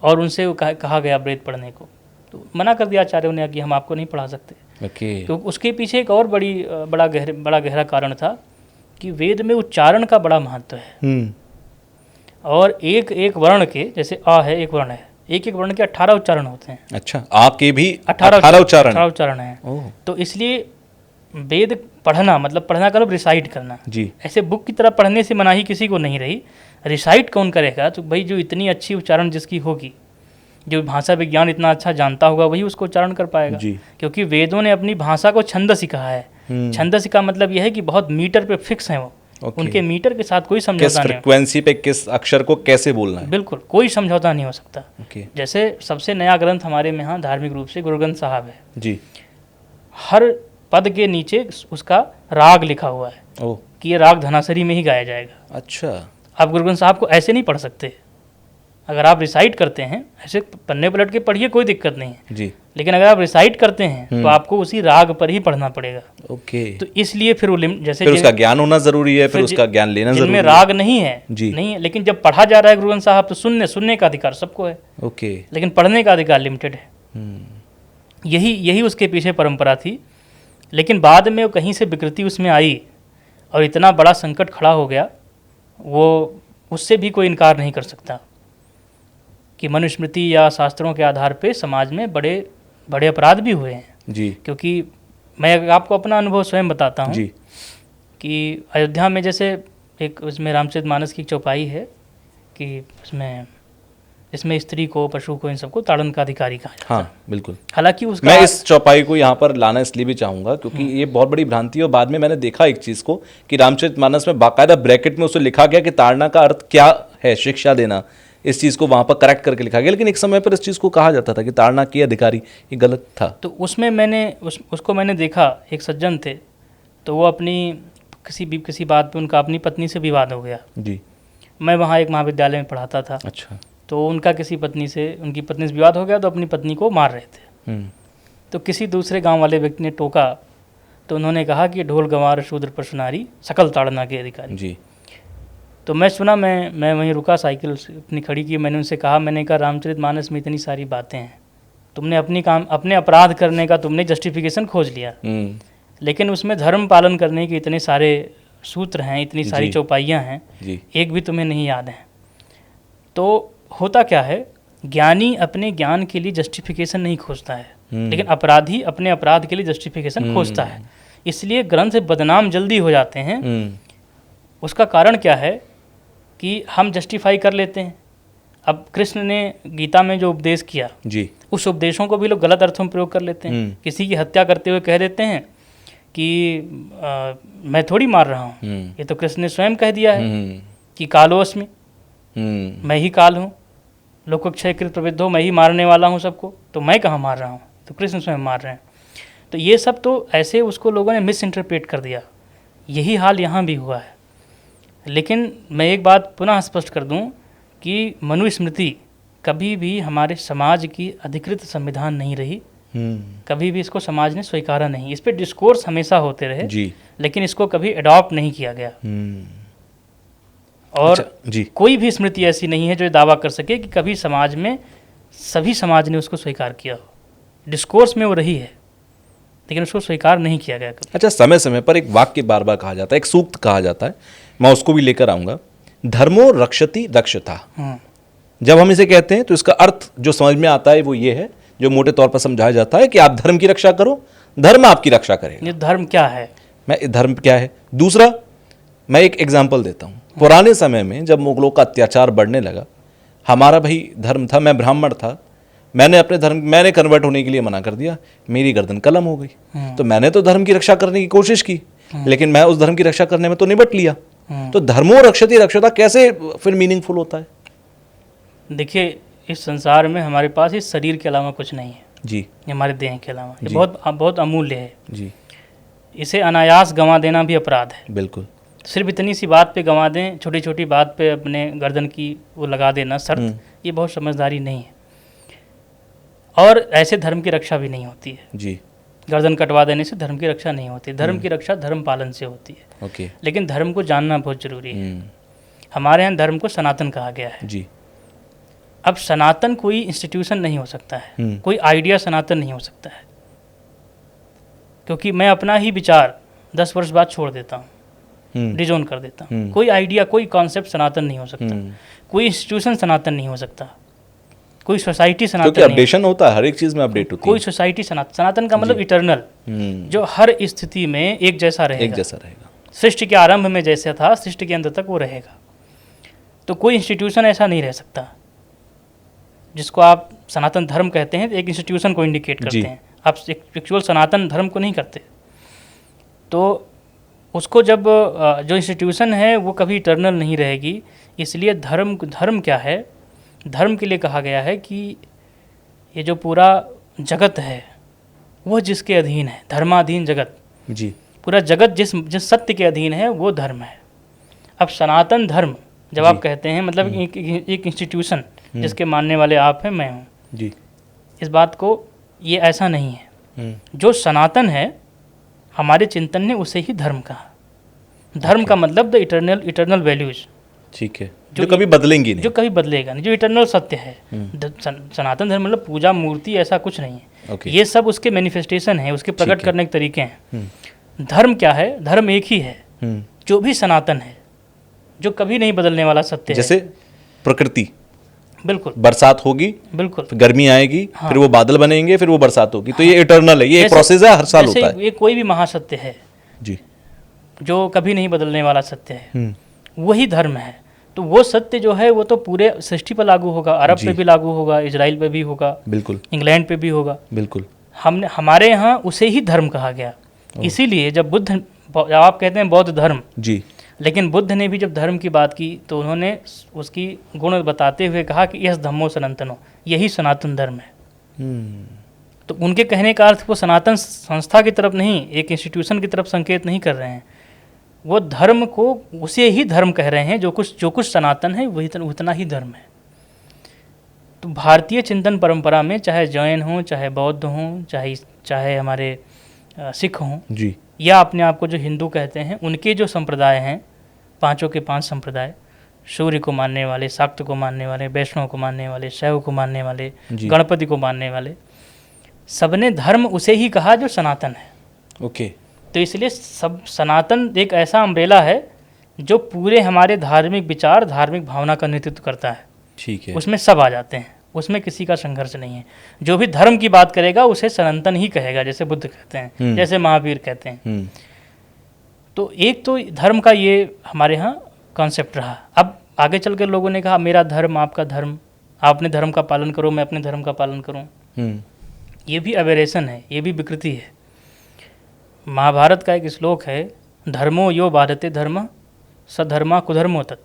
और उनसे कहा गया वेद पढ़ने को, तो मना कर दिया आचार्यों ने कि हम आपको नहीं पढ़ा सकते। तो उसके पीछे एक और बड़ा गहरा कारण था कि वेद में उच्चारण का बड़ा महत्व है। और एक वर्ण के, जैसे आ है एक वर्ण है, एक वर्ण के 18 उच्चारण होते हैं। अच्छा, आ के भी 18 उच्चारण हैं। तो इसलिए वेद पढ़ना मतलब पढ़ना का मतलब रिसाइट करना जी। ऐसे बुक की तरह पढ़ने से मनाही किसी को नहीं रही। रिसाइट कौन करेगा? तो भाई जो इतनी अच्छी उच्चारण जिसकी होगी, जो भाषा विज्ञान इतना अच्छा जानता होगा, वही उसको उच्चारण कर पाएगा जी। क्योंकि वेदों ने अपनी भाषा को छंदसी कहा है। छंदसी का मतलब यह है कि बहुत मीटर पे फिक्स है वो। उनके मीटर के साथ कोई समझौता नहीं, फ्रीक्वेंसी पे किस अक्षर को कैसे बोलना है, बिल्कुल कोई समझौता नहीं हो सकता। जैसे सबसे नया ग्रंथ हमारे में यहाँ धार्मिक रूप से गुरु ग्रंथ साहब है जी। हर पद के नीचे उसका राग लिखा हुआ है कि ये राग धनासरी में ही गाया जाएगा। अच्छा, आप गुरु ग्रंथ साहब को ऐसे नहीं पढ़ सकते। अगर आप रिसाइट करते हैं ऐसे पन्ने पलट के पढ़िए, कोई दिक्कत नहीं है जी। लेकिन अगर आप रिसाइट करते हैं तो आपको उसी राग पर ही पढ़ना पड़ेगा। ओके। तो इसलिए फिर वो जैसे फिर उसका ज्ञान होना जरूरी है, फिर उसका ज्ञान लेना जरूरी है। जिनमें राग नहीं है जी, नहीं है, लेकिन जब पढ़ा जा रहा है गुरु ग्रंथ साहब तो सुनने का अधिकार सबको है। ओके। लेकिन पढ़ने का अधिकार लिमिटेड है। यही उसके पीछे परंपरा थी। लेकिन बाद में कहीं से विकृति उसमें आई और इतना बड़ा संकट खड़ा हो गया, वो उससे भी कोई इनकार नहीं कर सकता कि मनुस्मृति या शास्त्रों के आधार पे समाज में बड़े अपराध भी हुए हैं जी। क्योंकि मैं आपको अपना अनुभव स्वयं बताता हूँ कि अयोध्या में जैसे एक उसमें रामचरितमानस की एक चौपाई है कि इसमें स्त्री को, पशु को, इन सबको ताड़न का अधिकारी कहा जाता है। हाँ, बिल्कुल। हालांकि उसका मैं इस चौपाई को यहाँ पर लाना इसलिए भी चाहूँगा क्योंकि ये बहुत बड़ी भ्रांति है। और बाद में मैंने देखा एक चीज़ को कि रामचरितमानस में बाकायदा ब्रैकेट में उसे लिखा गया कि ताड़ना का अर्थ क्या है, शिक्षा देना। इस चीज़ को वहाँ पर करेक्ट करके लिखा गया, लेकिन एक समय पर इस चीज़ को कहा जाता था कि ताड़ना के अधिकारी, ये गलत था। तो उसमें उसको मैंने देखा, एक सज्जन थे, तो वो अपनी किसी बात पे उनका अपनी पत्नी से विवाद हो गया जी। मैं वहाँ एक महाविद्यालय में पढ़ाता था। अच्छा। तो उनकी पत्नी से विवाद हो गया तो अपनी पत्नी को मार रहे थे। तो किसी दूसरे गांव वाले व्यक्ति ने टोका तो उन्होंने कहा कि ढोल गंवार शूद्र परशुनारी सकल ताड़ना के अधिकारी जी। तो मैं सुना, मैं वहीं रुका, साइकिल अपनी खड़ी की, मैंने उनसे कहा, मैंने कहा रामचरितमानस में इतनी सारी बातें हैं, तुमने अपने अपराध करने का तुमने जस्टिफिकेशन खोज लिया, लेकिन उसमें धर्म पालन करने के इतने सारे सूत्र हैं, इतनी सारी चौपाइयाँ हैं, एक भी तुम्हें नहीं याद है। तो होता क्या है, ज्ञानी अपने ज्ञान के लिए जस्टिफिकेशन नहीं खोजता है, लेकिन अपराधी अपने अपराध के लिए जस्टिफिकेशन खोजता है। इसलिए ग्रंथ बदनाम जल्दी हो जाते हैं। उसका कारण क्या है कि हम जस्टिफाई कर लेते हैं। अब कृष्ण ने गीता में जो उपदेश किया, जी, उस उपदेशों को भी लोग गलत अर्थों में प्रयोग कर लेते हैं। किसी की हत्या करते हुए कह देते हैं कि मैं थोड़ी मार रहा हूँ, ये तो कृष्ण ने स्वयं कह दिया है कि कालोऽस्मि, मैं ही काल हूँ, लोकक्षयकृत प्रविद्धो, मैं ही मारने वाला हूँ सबको, तो मैं कहाँ मार रहा हूँ, तो कृष्ण स्वयं मार रहे हैं। तो ये सब तो ऐसे उसको लोगों ने मिस इंटरप्रेट कर दिया। यही हाल यहाँ भी हुआ है। लेकिन मैं एक बात पुनः स्पष्ट कर दूँ कि मनुस्मृति कभी भी हमारे समाज की अधिकृत संविधान नहीं रही, कभी भी इसको समाज ने स्वीकारा नहीं। इस पे डिस्कोर्स हमेशा होते रहे जी, लेकिन इसको कभी अडॉप्ट नहीं किया गया। और अच्छा, जी, कोई भी स्मृति ऐसी नहीं है जो दावा कर सके कि कभी समाज में सभी समाज ने उसको स्वीकार किया हो। डिस्कोर्स में वो रही है लेकिन उसको स्वीकार नहीं किया गया कभी। अच्छा, समय समय पर एक वाक्य बार बार कहा जाता है, एक सूक्त कहा जाता है, मैं उसको भी लेकर आऊंगा, धर्मो रक्षति रक्षता। जब हम इसे कहते हैं तो इसका अर्थ जो समझ में आता है वो ये है, जो मोटे तौर पर समझाया जाता है कि आप धर्म की रक्षा करो, धर्म आपकी रक्षा करेगा। ये धर्म क्या है? धर्म क्या है? दूसरा, मैं एक एग्जाम्पल देता हूँ। पुराने समय में जब मुगलों का अत्याचार बढ़ने लगा, हमारा भाई धर्म था, मैं ब्राह्मण था, मैंने कन्वर्ट होने के लिए मना कर दिया, मेरी गर्दन कलम हो गई। तो मैंने तो धर्म की रक्षा करने की कोशिश की, लेकिन मैं उस धर्म की रक्षा करने में तो निपट लिया। तो धर्मो रक्षति रक्षता कैसे फिर मीनिंगफुल होता है? देखिए, इस संसार में हमारे पास इस शरीर के अलावा कुछ नहीं है जी, हमारे देह के अलावा। ये बहुत अमूल्य है जी, इसे अनायास गंवा देना भी अपराध है। बिल्कुल। सिर्फ इतनी सी बात पे गंवा दें, छोटी छोटी बात पे अपने गर्दन की वो लगा देना शर्त, ये बहुत समझदारी नहीं है। और ऐसे धर्म की रक्षा भी नहीं होती है। जी, गर्दन कटवा देने से धर्म की रक्षा नहीं होती। धर्म की रक्षा धर्म पालन से होती है। ओके। लेकिन धर्म को जानना बहुत जरूरी है। हमारे यहाँ धर्म को सनातन कहा गया है। जी, अब सनातन कोई इंस्टीट्यूशन नहीं हो सकता है, कोई आइडिया सनातन नहीं हो सकता है, क्योंकि मैं अपना ही विचार 10 वर्ष बाद छोड़ देता हूँ, डिजोन कर देता हूँ। कोई आइडिया, कोई कॉन्सेप्ट सनातन नहीं हो सकता, कोई इंस्टीट्यूशन सनातन नहीं हो सकता, कोई सोसाइटी सनातन नहीं। क्योंकि अपडेशन होता है, हर एक चीज में अपडेट होती है। कोई सोसाइटी सनातन का मतलब इटर्नल, जो हर स्थिति में एक जैसा रहेगा। सृष्टि के आरंभ में जैसा था, सृष्टि के अंत तक वो रहेगा। तो कोई इंस्टीट्यूशन ऐसा नहीं रह सकता जिसको आप सनातन धर्म कहते हैं। एक इंस्टीट्यूशन को इंडिकेट करते हैं, आप एक्चुअल सनातन धर्म को नहीं करते। तो उसको जब जो इंस्टीट्यूशन है वो कभी इटर्नल नहीं रहेगी। इसलिए धर्म क्या है? धर्म के लिए कहा गया है कि ये जो पूरा जगत है वो जिसके अधीन है, धर्माधीन जगत जी, पूरा जगत जिस सत्य के अधीन है वो धर्म है। अब सनातन धर्म जब आप कहते हैं, मतलब एक इंस्टीट्यूशन जिसके मानने वाले आप हैं, मैं हूँ जी, इस बात को, ये ऐसा नहीं है। जो सनातन है हमारे चिंतन ने उसे ही धर्म कहा। धर्म का मतलब द इटर्नल वैल्यूज, ठीक है, जो कभी बदलेंगी नहीं, जो कभी बदलेगा नहीं, जो इटर्नल सत्य है। सनातन धर्म मतलब पूजा मूर्ति ऐसा कुछ नहीं है। ये सब उसके मैनिफेस्टेशन है, उसके प्रकट करने के तरीके हैं। धर्म क्या है? धर्म एक ही है जो भी सनातन है, जो कभी नहीं बदलने वाला सत्य है। जैसे प्रकृति, बिल्कुल, बरसात होगी, बिल्कुल, फिर गर्मी आएगी, फिर वो बादल बनेंगे, फिर वो बरसात होगी। तो ये इटर्नल है, ये एक प्रोसेस है, हर साल होता है। ये कोई भी महासत्य है जी, जो कभी नहीं बदलने वाला सत्य है, वही धर्म है। तो वो सत्य जो है वो तो पूरे सृष्टि पर लागू होगा, अरब पे भी लागू होगा, इजराइल पे भी होगा, बिल्कुल, इंग्लैंड पे भी होगा, बिल्कुल। हमारे यहाँ उसे ही धर्म कहा गया। इसीलिए जब आप कहते हैं बौद्ध धर्म जी, लेकिन बुद्ध ने भी जब धर्म की बात की तो उन्होंने उसकी गुण बताते हुए कहा कि यस धम्मो सनातनो, यही सनातन धर्म है। तो उनके कहने का अर्थ वो सनातन संस्था की तरफ नहीं, एक इंस्टीट्यूशन की तरफ संकेत नहीं कर रहे हैं। वो धर्म को उसे ही धर्म कह रहे हैं, जो कुछ सनातन है वही उतना ही धर्म है। तो भारतीय चिंतन परंपरा में चाहे जैन हों, चाहे बौद्ध हों, चाहे हमारे सिख हों जी, या अपने आप को जो हिंदू कहते हैं, उनके जो संप्रदाय हैं, पांचों के 5 संप्रदाय, सूर्य को मानने वाले, शाक्त को मानने वाले, वैष्णव को मानने वाले, शैव को मानने वाले, गणपति को मानने वाले, सबने धर्म उसे ही कहा जो सनातन है। ओके। तो इसलिए सब सनातन एक ऐसा अम्ब्रेला है जो पूरे हमारे धार्मिक विचार, धार्मिक भावना का नेतृत्व करता है। ठीक है, उसमें सब आ जाते हैं, उसमें किसी का संघर्ष नहीं है। जो भी धर्म की बात करेगा उसे सनातन ही कहेगा, जैसे बुद्ध कहते हैं, जैसे महावीर कहते हैं। तो एक तो धर्म का ये हमारे यहाँ कॉन्सेप्ट रहा। अब आगे चल कर लोगों ने कहा मेरा धर्म आपका धर्म आप अपने धर्म का पालन करो, मैं अपने धर्म का पालन करूं। ये भी अबेरेशन है, ये भी विकृति है। महाभारत का एक श्लोक है, धर्मो यो बाधते धर्म सधर्मा कुधर्मो तत्,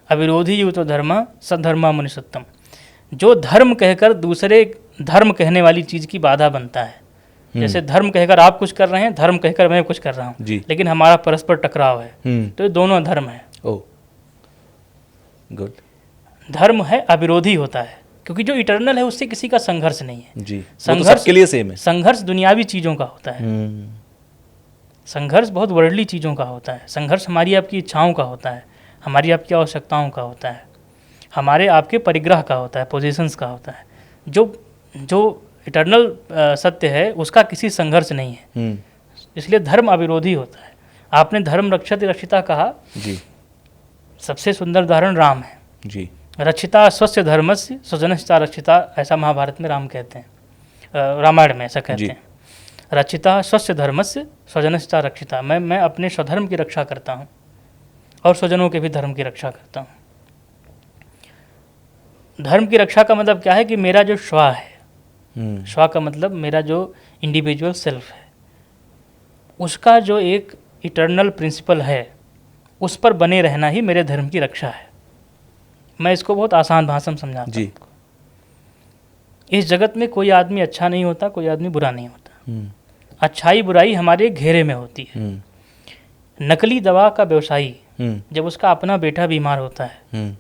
अविरोधी यो तो धर्म सधर्मा मनुष्योत्तम। जो धर्म कहकर दूसरे धर्म कहने वाली चीज़ की बाधा बनता है, जैसे धर्म कहकर आप कुछ कर रहे हैं, धर्म कहकर मैं कुछ कर रहा हूँ, लेकिन हमारा परस्पर टकराव है, तो ये दोनों धर्म है। Oh good. धर्म है अविरोधी होता है, क्योंकि जो इटर्नल है उससे किसी का संघर्ष नहीं है। जी, संघर्ष के लिए सेम है। संघर्ष दुनियावी चीज़ों का होता है, संघर्ष बहुत वर्ल्डली चीज़ों का होता है। संघर्ष हमारी आपकी इच्छाओं का होता है, हमारी आपकी आवश्यकताओं का होता है, हमारे आपके परिग्रह का होता है, पोजीशंस का होता है। जो इटर्नल सत्य है उसका किसी संघर्ष नहीं है, इसलिए धर्म अविरोधी होता है। आपने धर्म रक्षति रक्षिता कहा जी, सबसे सुंदर उदाहरण राम है जी। रक्षिता स्वस्य धर्मस्य स्वजनश्चा रक्षिता, ऐसा महाभारत में राम कहते हैं, रामायण में ऐसा कहते हैं। रक्षिता स्वस्य धर्मस्य स्वजनश्चा रक्षिता, मैं अपने स्वधर्म की रक्षा करता हूँ और स्वजनों के भी धर्म की रक्षा करता हूँ। धर्म की रक्षा का मतलब क्या है कि मेरा जो स्व है, स्व का मतलब मेरा जो इंडिविजुअल सेल्फ है, उसका जो एक इटर्नल प्रिंसिपल है, उस पर बने रहना ही मेरे धर्म की रक्षा है। मैं इसको बहुत आसान भाषा में समझाता हूँ। इस जगत में कोई आदमी अच्छा नहीं होता, कोई आदमी बुरा नहीं होता। अच्छाई बुराई हमारे घेरे में होती है। नकली दवा का व्यवसायी जब उसका अपना बेटा बीमार होता है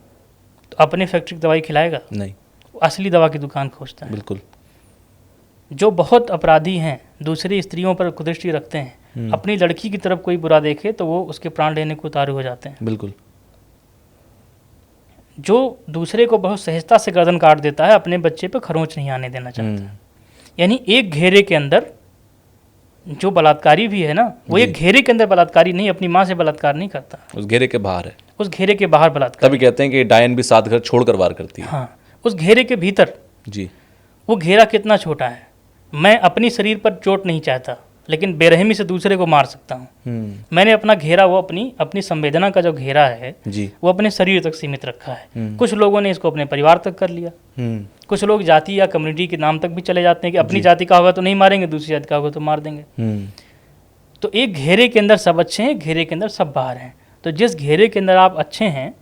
तो अपने फैक्ट्री की दवाई खिलाएगा? नहीं, असली दवा की दुकान खोजता है। बिल्कुल। जो बहुत अपराधी हैं, दूसरी स्त्रियों पर कुदृष्टि रखते हैं, अपनी लड़की की तरफ कोई बुरा देखे तो वो उसके प्राण लेने को उतारू हो जाते हैं। बिल्कुल। जो दूसरे को बहुत सहजता से गर्दन काट देता है, अपने बच्चे पे खरोंच नहीं आने देना चाहता है। यानी एक घेरे के अंदर जो बलात्कारी भी है ना, वो एक घेरे के अंदर बलात्कारी नहीं, अपनी माँ से बलात्कार नहीं करता, उस घेरे के बाहर है, उस घेरे के बाहर बलात्कार। तभी कहते हैं कि डायन भी 7 घर छोड़कर वार करती है। हाँ, उस घेरे के भीतर जी। वो घेरा कितना छोटा है, मैं अपनी शरीर पर चोट नहीं चाहता, लेकिन बेरहमी से दूसरे को मार सकता हूँ। मैंने अपना घेरा, वो अपनी संवेदना का जो घेरा है जी, वो अपने शरीर तक सीमित रखा है। कुछ लोगों ने इसको अपने परिवार तक कर लिया। कुछ लोग जाति या कम्युनिटी के नाम तक भी चले जाते हैं कि अपनी जाति का होगा तो नहीं मारेंगे, दूसरी जाति का होगा तो मार देंगे। तो एक घेरे के अंदर सब अच्छे हैं, घेरे के अंदर सब बाहर हैं। तो जिस घेरे के अंदर आप अच्छे हैं,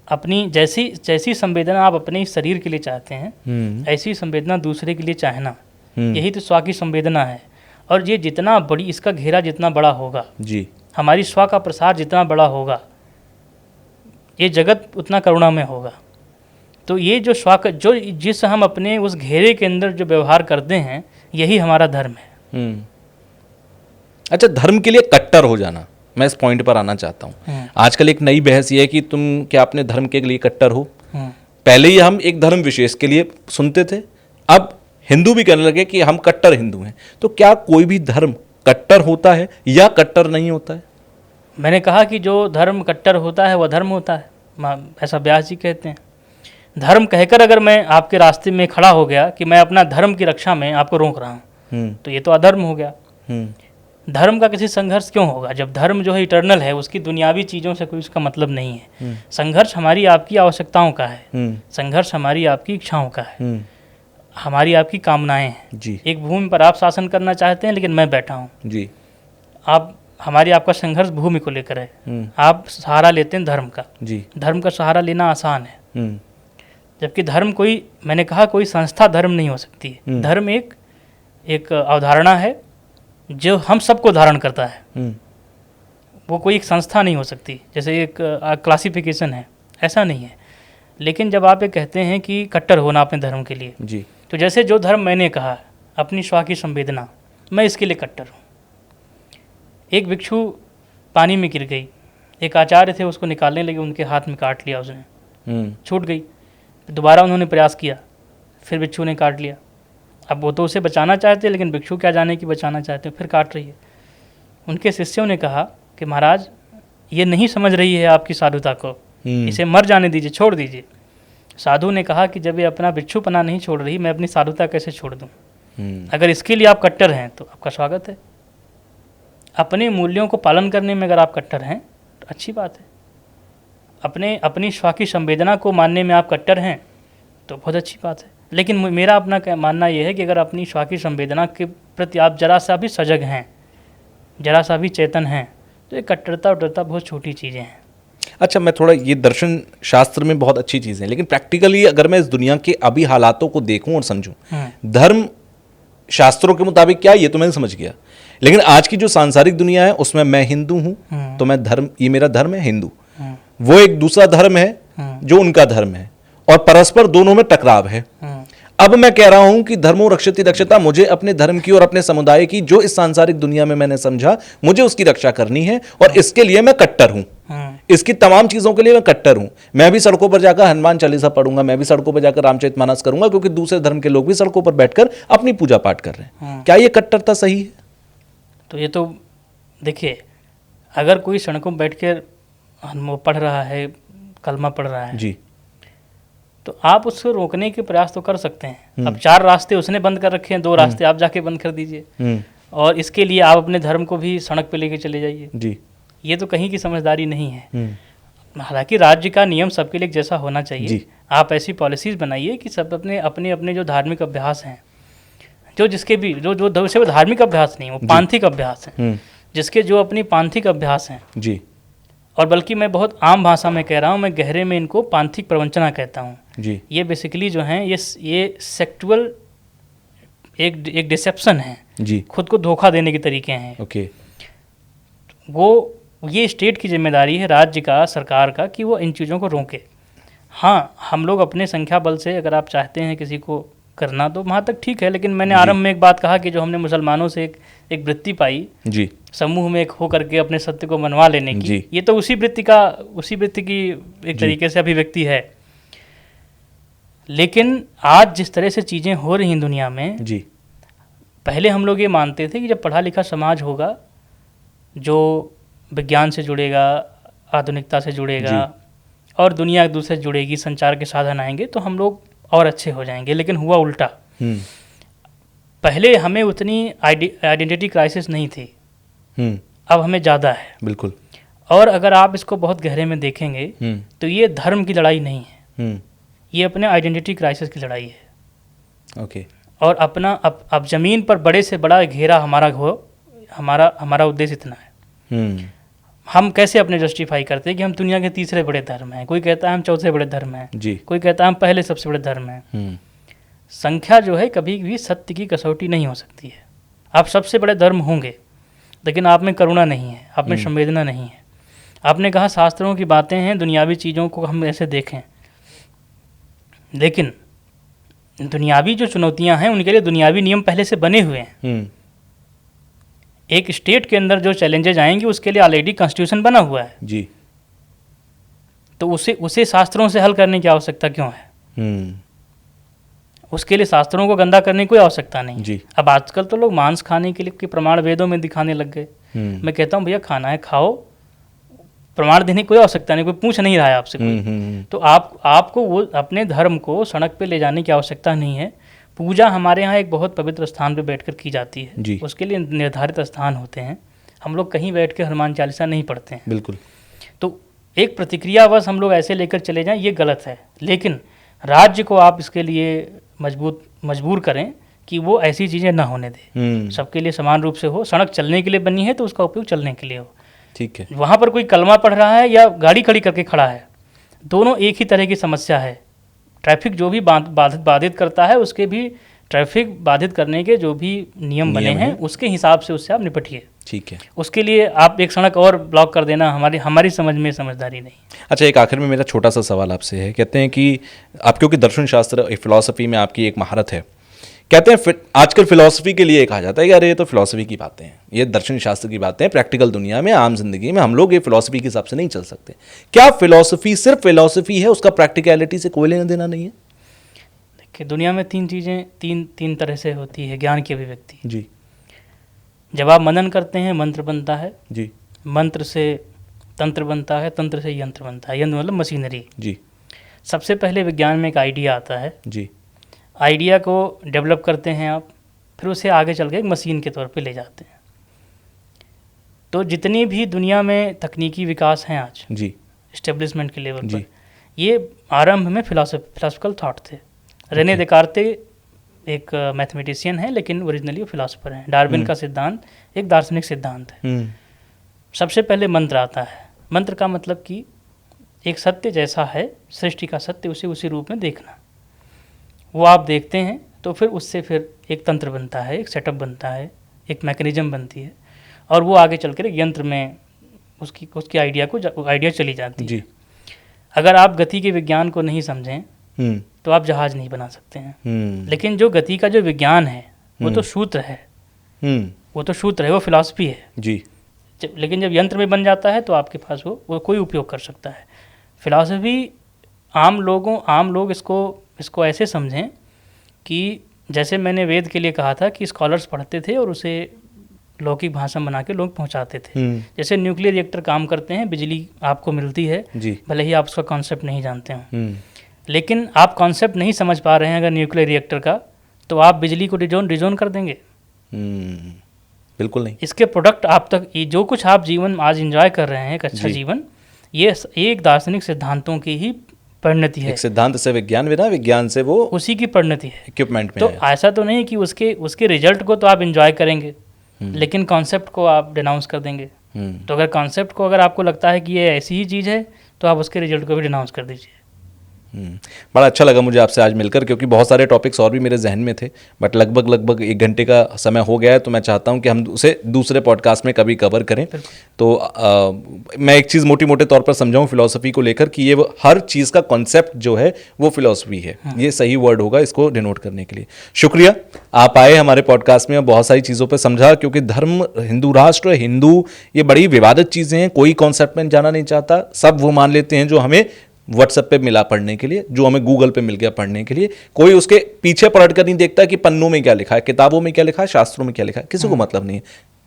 अपनी जैसी संवेदना आप अपने शरीर के लिए चाहते हैं, ऐसी संवेदना दूसरे के लिए चाहना, यही तो स्व की संवेदना है। और ये जितना बड़ी, इसका घेरा जितना बड़ा होगा जी, हमारी स्व का प्रसार जितना बड़ा होगा, ये जगत उतना करुणा में होगा। तो ये जो स्व का जो जिस हम अपने उस घेरे के अंदर जो व्यवहार करते हैं, यही हमारा धर्म है। अच्छा, धर्म के लिए कट्टर हो जाना, मैं इस पॉइंट पर आना चाहता हूँ। आजकल एक नई बहस ये है कि तुम क्या अपने धर्म के लिए कट्टर हो। पहले ही हम एक धर्म विशेष के लिए सुनते थे, अब हिंदू भी कहने लगे कि हम कट्टर हिंदू हैं। तो क्या कोई भी धर्म कट्टर होता है या कट्टर नहीं होता है? मैंने कहा कि जो धर्म कट्टर होता है वह धर्म होता है, ऐसा व्यास जी कहते हैं। धर्म कहकर अगर मैं आपके रास्ते में खड़ा हो गया कि मैं अपना धर्म की रक्षा में आपको रोक रहा हूँ, तो ये तो अधर्म हो गया। धर्म का किसी संघर्ष क्यों होगा? जब धर्म जो है इटर्नल है, उसकी दुनियावी चीज़ों से कोई उसका मतलब नहीं है। संघर्ष हमारी आपकी आवश्यकताओं का है, संघर्ष हमारी आपकी इच्छाओं का है, हमारी आपकी कामनाएं हैं जी। एक भूमि पर आप शासन करना चाहते हैं, लेकिन मैं बैठा हूँ जी। हमारी आपका संघर्ष भूमि को लेकर है। आप सहारा लेते हैं धर्म का जी। धर्म का सहारा लेना आसान है, जबकि धर्म कोई, मैंने कहा कोई संस्था धर्म नहीं हो सकती है। धर्म एक अवधारणा है जो हम सबको धारण करता है। वो कोई एक संस्था नहीं हो सकती, जैसे एक क्लासिफिकेशन है, ऐसा नहीं है। लेकिन जब आप ये कहते हैं कि कट्टर होना अपने धर्म के लिए जी, तो जैसे जो धर्म मैंने कहा, अपनी स्व की संवेदना, मैं इसके लिए कट्टर हूँ। एक भिक्षु पानी में गिर गई, एक आचार्य थे उसको निकालने लगे, उनके हाथ में काट लिया, उसने छूट गई। दोबारा उन्होंने प्रयास किया, फिर भिक्षु ने काट लिया। अब वो तो उसे बचाना चाहते, लेकिन भिक्षु क्या जाने कि बचाना चाहते, फिर काट रही है। उनके शिष्यों ने कहा कि महाराज, ये नहीं समझ रही है आपकी साधुता को, इसे मर जाने दीजिए, छोड़ दीजिए। साधु ने कहा कि जब ये अपना भिक्षुपना नहीं छोड़ रही, मैं अपनी साधुता कैसे छोड़ दूं? अगर इसके लिए आप कट्टर हैं तो आपका स्वागत है। अपने मूल्यों को पालन करने में अगर आप कट्टर हैं तो अच्छी बात है। अपनी स्व की संवेदना को मानने में आप कट्टर हैं तो बहुत अच्छी बात है। लेकिन मेरा अपना मानना ये है कि अगर अपनी स्वाकी संवेदना के प्रति आप जरा सा भी सजग हैं, जरा सा भी चेतन हैं, तो ये कट्टरता उट्टरता बहुत छोटी चीज़ें हैं। अच्छा, मैं थोड़ा, ये दर्शन शास्त्र में बहुत अच्छी चीज़ें हैं, लेकिन प्रैक्टिकली अगर मैं इस दुनिया के अभी हालातों को देखूं और समझूं, धर्म शास्त्रों के मुताबिक क्या है ये तो मैं समझ गया, लेकिन आज की जो सांसारिक दुनिया है उसमें मैं हिंदू हूं तो मैं धर्म, ये मेरा धर्म है हिंदू, वो एक दूसरा धर्म है जो उनका धर्म है, और परस्पर दोनों में टकराव है। अब मैं कह रहा हूं कि धर्मो रक्षति रक्षता, मुझे अपने धर्म की और अपने समुदाय की जो इस सांसारिक दुनिया में मैंने समझा, मुझे उसकी रक्षा करनी है, और इसके लिए मैं कट्टर हूं, इसकी तमाम चीजों के लिए मैं कट्टर हूं। मैं भी सड़कों पर जाकर हनुमान चालीसा पढ़ूंगा, मैं भी सड़कों पर जाकर रामचरितमानस करूंगा, क्योंकि दूसरे धर्म के लोग भी सड़कों पर बैठकर अपनी पूजा पाठ कर रहे हैं। क्या ये कट्टरता सही है? तो ये तो देखिए, अगर कोई सड़कों पर बैठ कर पढ़ रहा है, कलमा पढ़ रहा है जी, तो आप उसको रोकने के प्रयास तो कर सकते हैं। अब 4 रास्ते उसने बंद कर रखे हैं, 2 रास्ते आप जाके बंद कर दीजिए, और इसके लिए आप अपने धर्म को भी सड़क पे लेके चले जाइए जी। ये तो कहीं की समझदारी नहीं है। हालांकि राज्य का नियम सबके लिए जैसा होना चाहिए, आप ऐसी पॉलिसीज बनाइए कि सब अपने अपने अपने जो धार्मिक अभ्यास हैं, जो जिसके भी जो से धार्मिक अभ्यास नहीं, वो पांथिक अभ्यास हैं, जिसके जो अपनी पांथिक अभ्यास हैं जी, और बल्कि मैं बहुत आम भाषा में कह रहा हूँ, मैं गहरे में इनको पांथिक प्रवंचना कहता हूँ जी। ये बेसिकली जो हैं ये सेक्सुअल एक डिसेप्शन है जी, खुद को धोखा देने के तरीके हैं। ओके। वो ये स्टेट की जिम्मेदारी है, राज्य का, सरकार का, कि वो इन चीज़ों को रोके। हाँ, हम लोग अपने संख्या बल से अगर आप चाहते हैं किसी को करना तो वहाँ तक ठीक है, लेकिन मैंने आरंभ में एक बात कहा कि जो हमने मुसलमानों से एक वृत्ति पाई जी, समूह में एक हो करके अपने सत्य को मनवा लेने की, ये तो उसी वृत्ति की एक तरीके से अभिव्यक्ति है। लेकिन आज जिस तरह से चीज़ें हो रही हैं दुनिया में जी, पहले हम लोग ये मानते थे कि जब पढ़ा लिखा समाज होगा, जो विज्ञान से जुड़ेगा, आधुनिकता से जुड़ेगा और दुनिया एक दूसरे से जुड़ेगी, संचार के साधन आएंगे तो हम लोग और अच्छे हो जाएंगे। लेकिन हुआ उल्टा। पहले हमें उतनी आइडेंटिटी क्राइसिस नहीं थी, अब हमें ज़्यादा है। बिल्कुल। और अगर आप इसको बहुत गहरे में देखेंगे तो ये धर्म की लड़ाई नहीं है, ये अपने आइडेंटिटी क्राइसिस की लड़ाई है। ओके। और अपना अब ज़मीन पर बड़े से बड़ा घेरा हमारा हो, हमारा उद्देश्य इतना है। हम कैसे अपने जस्टिफाई करते हैं कि हम दुनिया के तीसरे बड़े धर्म हैं, कोई कहता है हम चौथे बड़े धर्म हैं जी, कोई कहता है हम पहले सबसे बड़े धर्म हैं। संख्या जो है कभी भी सत्य की कसौटी नहीं हो सकती है। आप सबसे बड़े धर्म होंगे, लेकिन आप में करुणा नहीं है, आप में संवेदना नहीं है। आपने कहा शास्त्रों की बातें हैं, दुनियावी चीज़ों को हम ऐसे देखें, लेकिन दुनियावी जो चुनौतियां हैं उनके लिए दुनियावी नियम पहले से बने हुए हैं। एक स्टेट के अंदर जो चैलेंजेज आएंगे उसके लिए ऑलरेडी कॉन्स्टिट्यूशन बना हुआ है जी, तो उसे शास्त्रों से हल करने की आवश्यकता क्यों है? उसके लिए शास्त्रों को गंदा करने की कोई आवश्यकता नहीं जी। अब आजकल तो लोग मांस खाने के लिए प्रमाण वेदों में दिखाने लग गए। मैं कहता हूँ भैया खाना है खाओ, प्रमाण देने की कोई आवश्यकता नहीं, कोई पूछ नहीं रहा है आपसे कोई। तो आपको वो अपने धर्म को सड़क पे ले जाने की आवश्यकता नहीं है। पूजा हमारे यहाँ एक बहुत पवित्र स्थान पे बैठकर की जाती है जी। उसके लिए निर्धारित स्थान होते हैं। हम लोग कहीं बैठ के हनुमान चालीसा नहीं पढ़ते हैं। बिल्कुल। तो एक प्रतिक्रियावश हम लोग ऐसे लेकर चले जाएं, ये गलत है। लेकिन राज्य को आप इसके लिए मजबूर करें कि वो ऐसी चीज़ें ना होने दें, सबके लिए समान रूप से हो। सड़क चलने के लिए बनी है तो उसका उपयोग चलने के लिए हो। ठीक है। वहाँ पर कोई कलमा पढ़ रहा है या गाड़ी खड़ी करके खड़ा है, दोनों एक ही तरह की समस्या है। ट्रैफिक जो भी बाधित करता है, उसके भी ट्रैफिक बाधित करने के जो भी नियम बने हैं उसके हिसाब से उससे आप निपटिए। ठीक है। उसके लिए आप एक सड़क और ब्लॉक कर देना हमारी समझ में समझदारी नहीं। अच्छा, एक आखिर में मेरा छोटा सा सवाल आपसे है। कहते हैं कि आप, क्योंकि दर्शन शास्त्र फिलॉसफी में आपकी एक महारत है, कहते हैं आजकल फिलॉसफी के लिए कहा जाता है कि अरे ये तो फिलॉसफी की बातें हैं, ये दर्शन शास्त्र की बातें हैं, प्रैक्टिकल दुनिया में, आम जिंदगी में हम लोग ये फिलॉसफी के हिसाब से नहीं चल सकते। क्या फिलॉसफी सिर्फ फिलॉसफी है, उसका प्रैक्टिकलिटी से कोई लेना देना नहीं है? देखिए, दुनिया में तीन तरह से होती है ज्ञान की अभिव्यक्ति जी। जब आप मनन करते हैं मंत्र बनता है जी, मंत्र से तंत्र बनता है, तंत्र से यंत्र बनता है, यंत्र मतलब मशीनरी जी। सबसे पहले विज्ञान में एक आइडिया आता है जी, आइडिया को डेवलप करते हैं आप, फिर उसे आगे चल के एक मशीन के तौर पे ले जाते हैं। तो जितनी भी दुनिया में तकनीकी विकास हैं आज जी, इस्टेब्लिशमेंट के लेवल पर, ये आरंभ में फिलॉसफिकल थॉट थे। रेने देकार्ते एक मैथमेटिशियन है, लेकिन ओरिजिनली वो फिलोसोफर हैं। डार्विन का सिद्धांत एक दार्शनिक सिद्धांत है। सबसे पहले मंत्र आता है। मंत्र का मतलब कि एक सत्य जैसा है, सृष्टि का सत्य, उसे उसी रूप में देखना। वो आप देखते हैं तो फिर उससे फिर एक तंत्र बनता है, एक सेटअप बनता है, एक मैकेनिज्म बनती है, और वो आगे चलकर एक यंत्र में उसकी आइडिया चली जाती है। अगर आप गति के विज्ञान को नहीं समझें तो आप जहाज नहीं बना सकते हैं। लेकिन जो गति का जो विज्ञान है वो तो सूत्र है, वो फिलॉसफी है जी। लेकिन जब यंत्र में बन जाता है तो आपके पास वो कोई उपयोग कर सकता है। फिलॉसफी आम लोग इसको ऐसे समझें कि जैसे मैंने वेद के लिए कहा था कि स्कॉलर्स पढ़ते थे और उसे लौकिक भाषा बना के लोग पहुंचाते थे। जैसे न्यूक्लियर रिएक्टर काम करते हैं, बिजली आपको मिलती है, भले ही आप उसका कॉन्सेप्ट नहीं जानते हो, लेकिन आप कॉन्सेप्ट नहीं समझ पा रहे हैं अगर न्यूक्लियर रिएक्टर का, तो आप बिजली को डिजोन कर देंगे? बिल्कुल नहीं। इसके प्रोडक्ट आप तक, ये जो कुछ आप जीवन आज एंजॉय कर रहे हैं, एक अच्छा जीवन, ये एक दार्शनिक सिद्धांतों की ही परिणति है। एक सिद्धांत से विज्ञान बिना, विज्ञान से वो उसी की परिणति है। इक्विपमेंट में तो ऐसा तो नहीं कि उसके रिजल्ट को तो आप एंजॉय करेंगे लेकिन कॉन्सेप्ट को आप डिनाउंस कर देंगे। तो अगर कॉन्सेप्ट को अगर आपको लगता है कि ये ऐसी ही चीज़ है तो आप उसके रिजल्ट को भी डिनाउंस कर दीजिए। बड़ा अच्छा लगा मुझे आपसे आज मिलकर, क्योंकि बहुत सारे टॉपिक्स और भी मेरे जहन में थे, बट लगभग 1 घंटे का समय हो गया है, तो मैं चाहता हूं कि हम उसे दूसरे पॉडकास्ट में कभी कवर करें। तो मैं एक चीज़ मोटे तौर पर समझाऊं फिलॉसफी को लेकर कि ये हर चीज़ का कॉन्सेप्ट जो है वो फिलॉसफी है। ये सही वर्ड होगा इसको डिनोट करने के लिए। शुक्रिया, आप आए हमारे पॉडकास्ट में, बहुत सारी चीज़ों पर समझा, क्योंकि धर्म, हिंदू राष्ट्र, हिंदू, ये बड़ी विवादित चीज़ें हैं। कोई कॉन्सेप्ट में जाना नहीं चाहता, सब वो मान लेते हैं जो हमें व्हाट्सएप पे मिला पढ़ने के लिए, जो हमें गूगल पे मिल गया पढ़ने के लिए। कोई उसके पीछे पलट कर नहीं देखता कि पन्नों में क्या लिखा है, किताबों में क्या लिखा है, शास्त्रों में क्या लिखा है, किसी को मतलब नहीं है,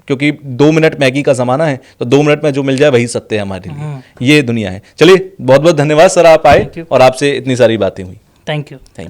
क्योंकि 2 मिनट मैगी का ज़माना है, तो 2 मिनट में जो मिल जाए वही सत्य है हमारे लिए। ये दुनिया है। चलिए, बहुत बहुत धन्यवाद सर, आप आए और आपसे इतनी सारी बातें हुई। Thank you.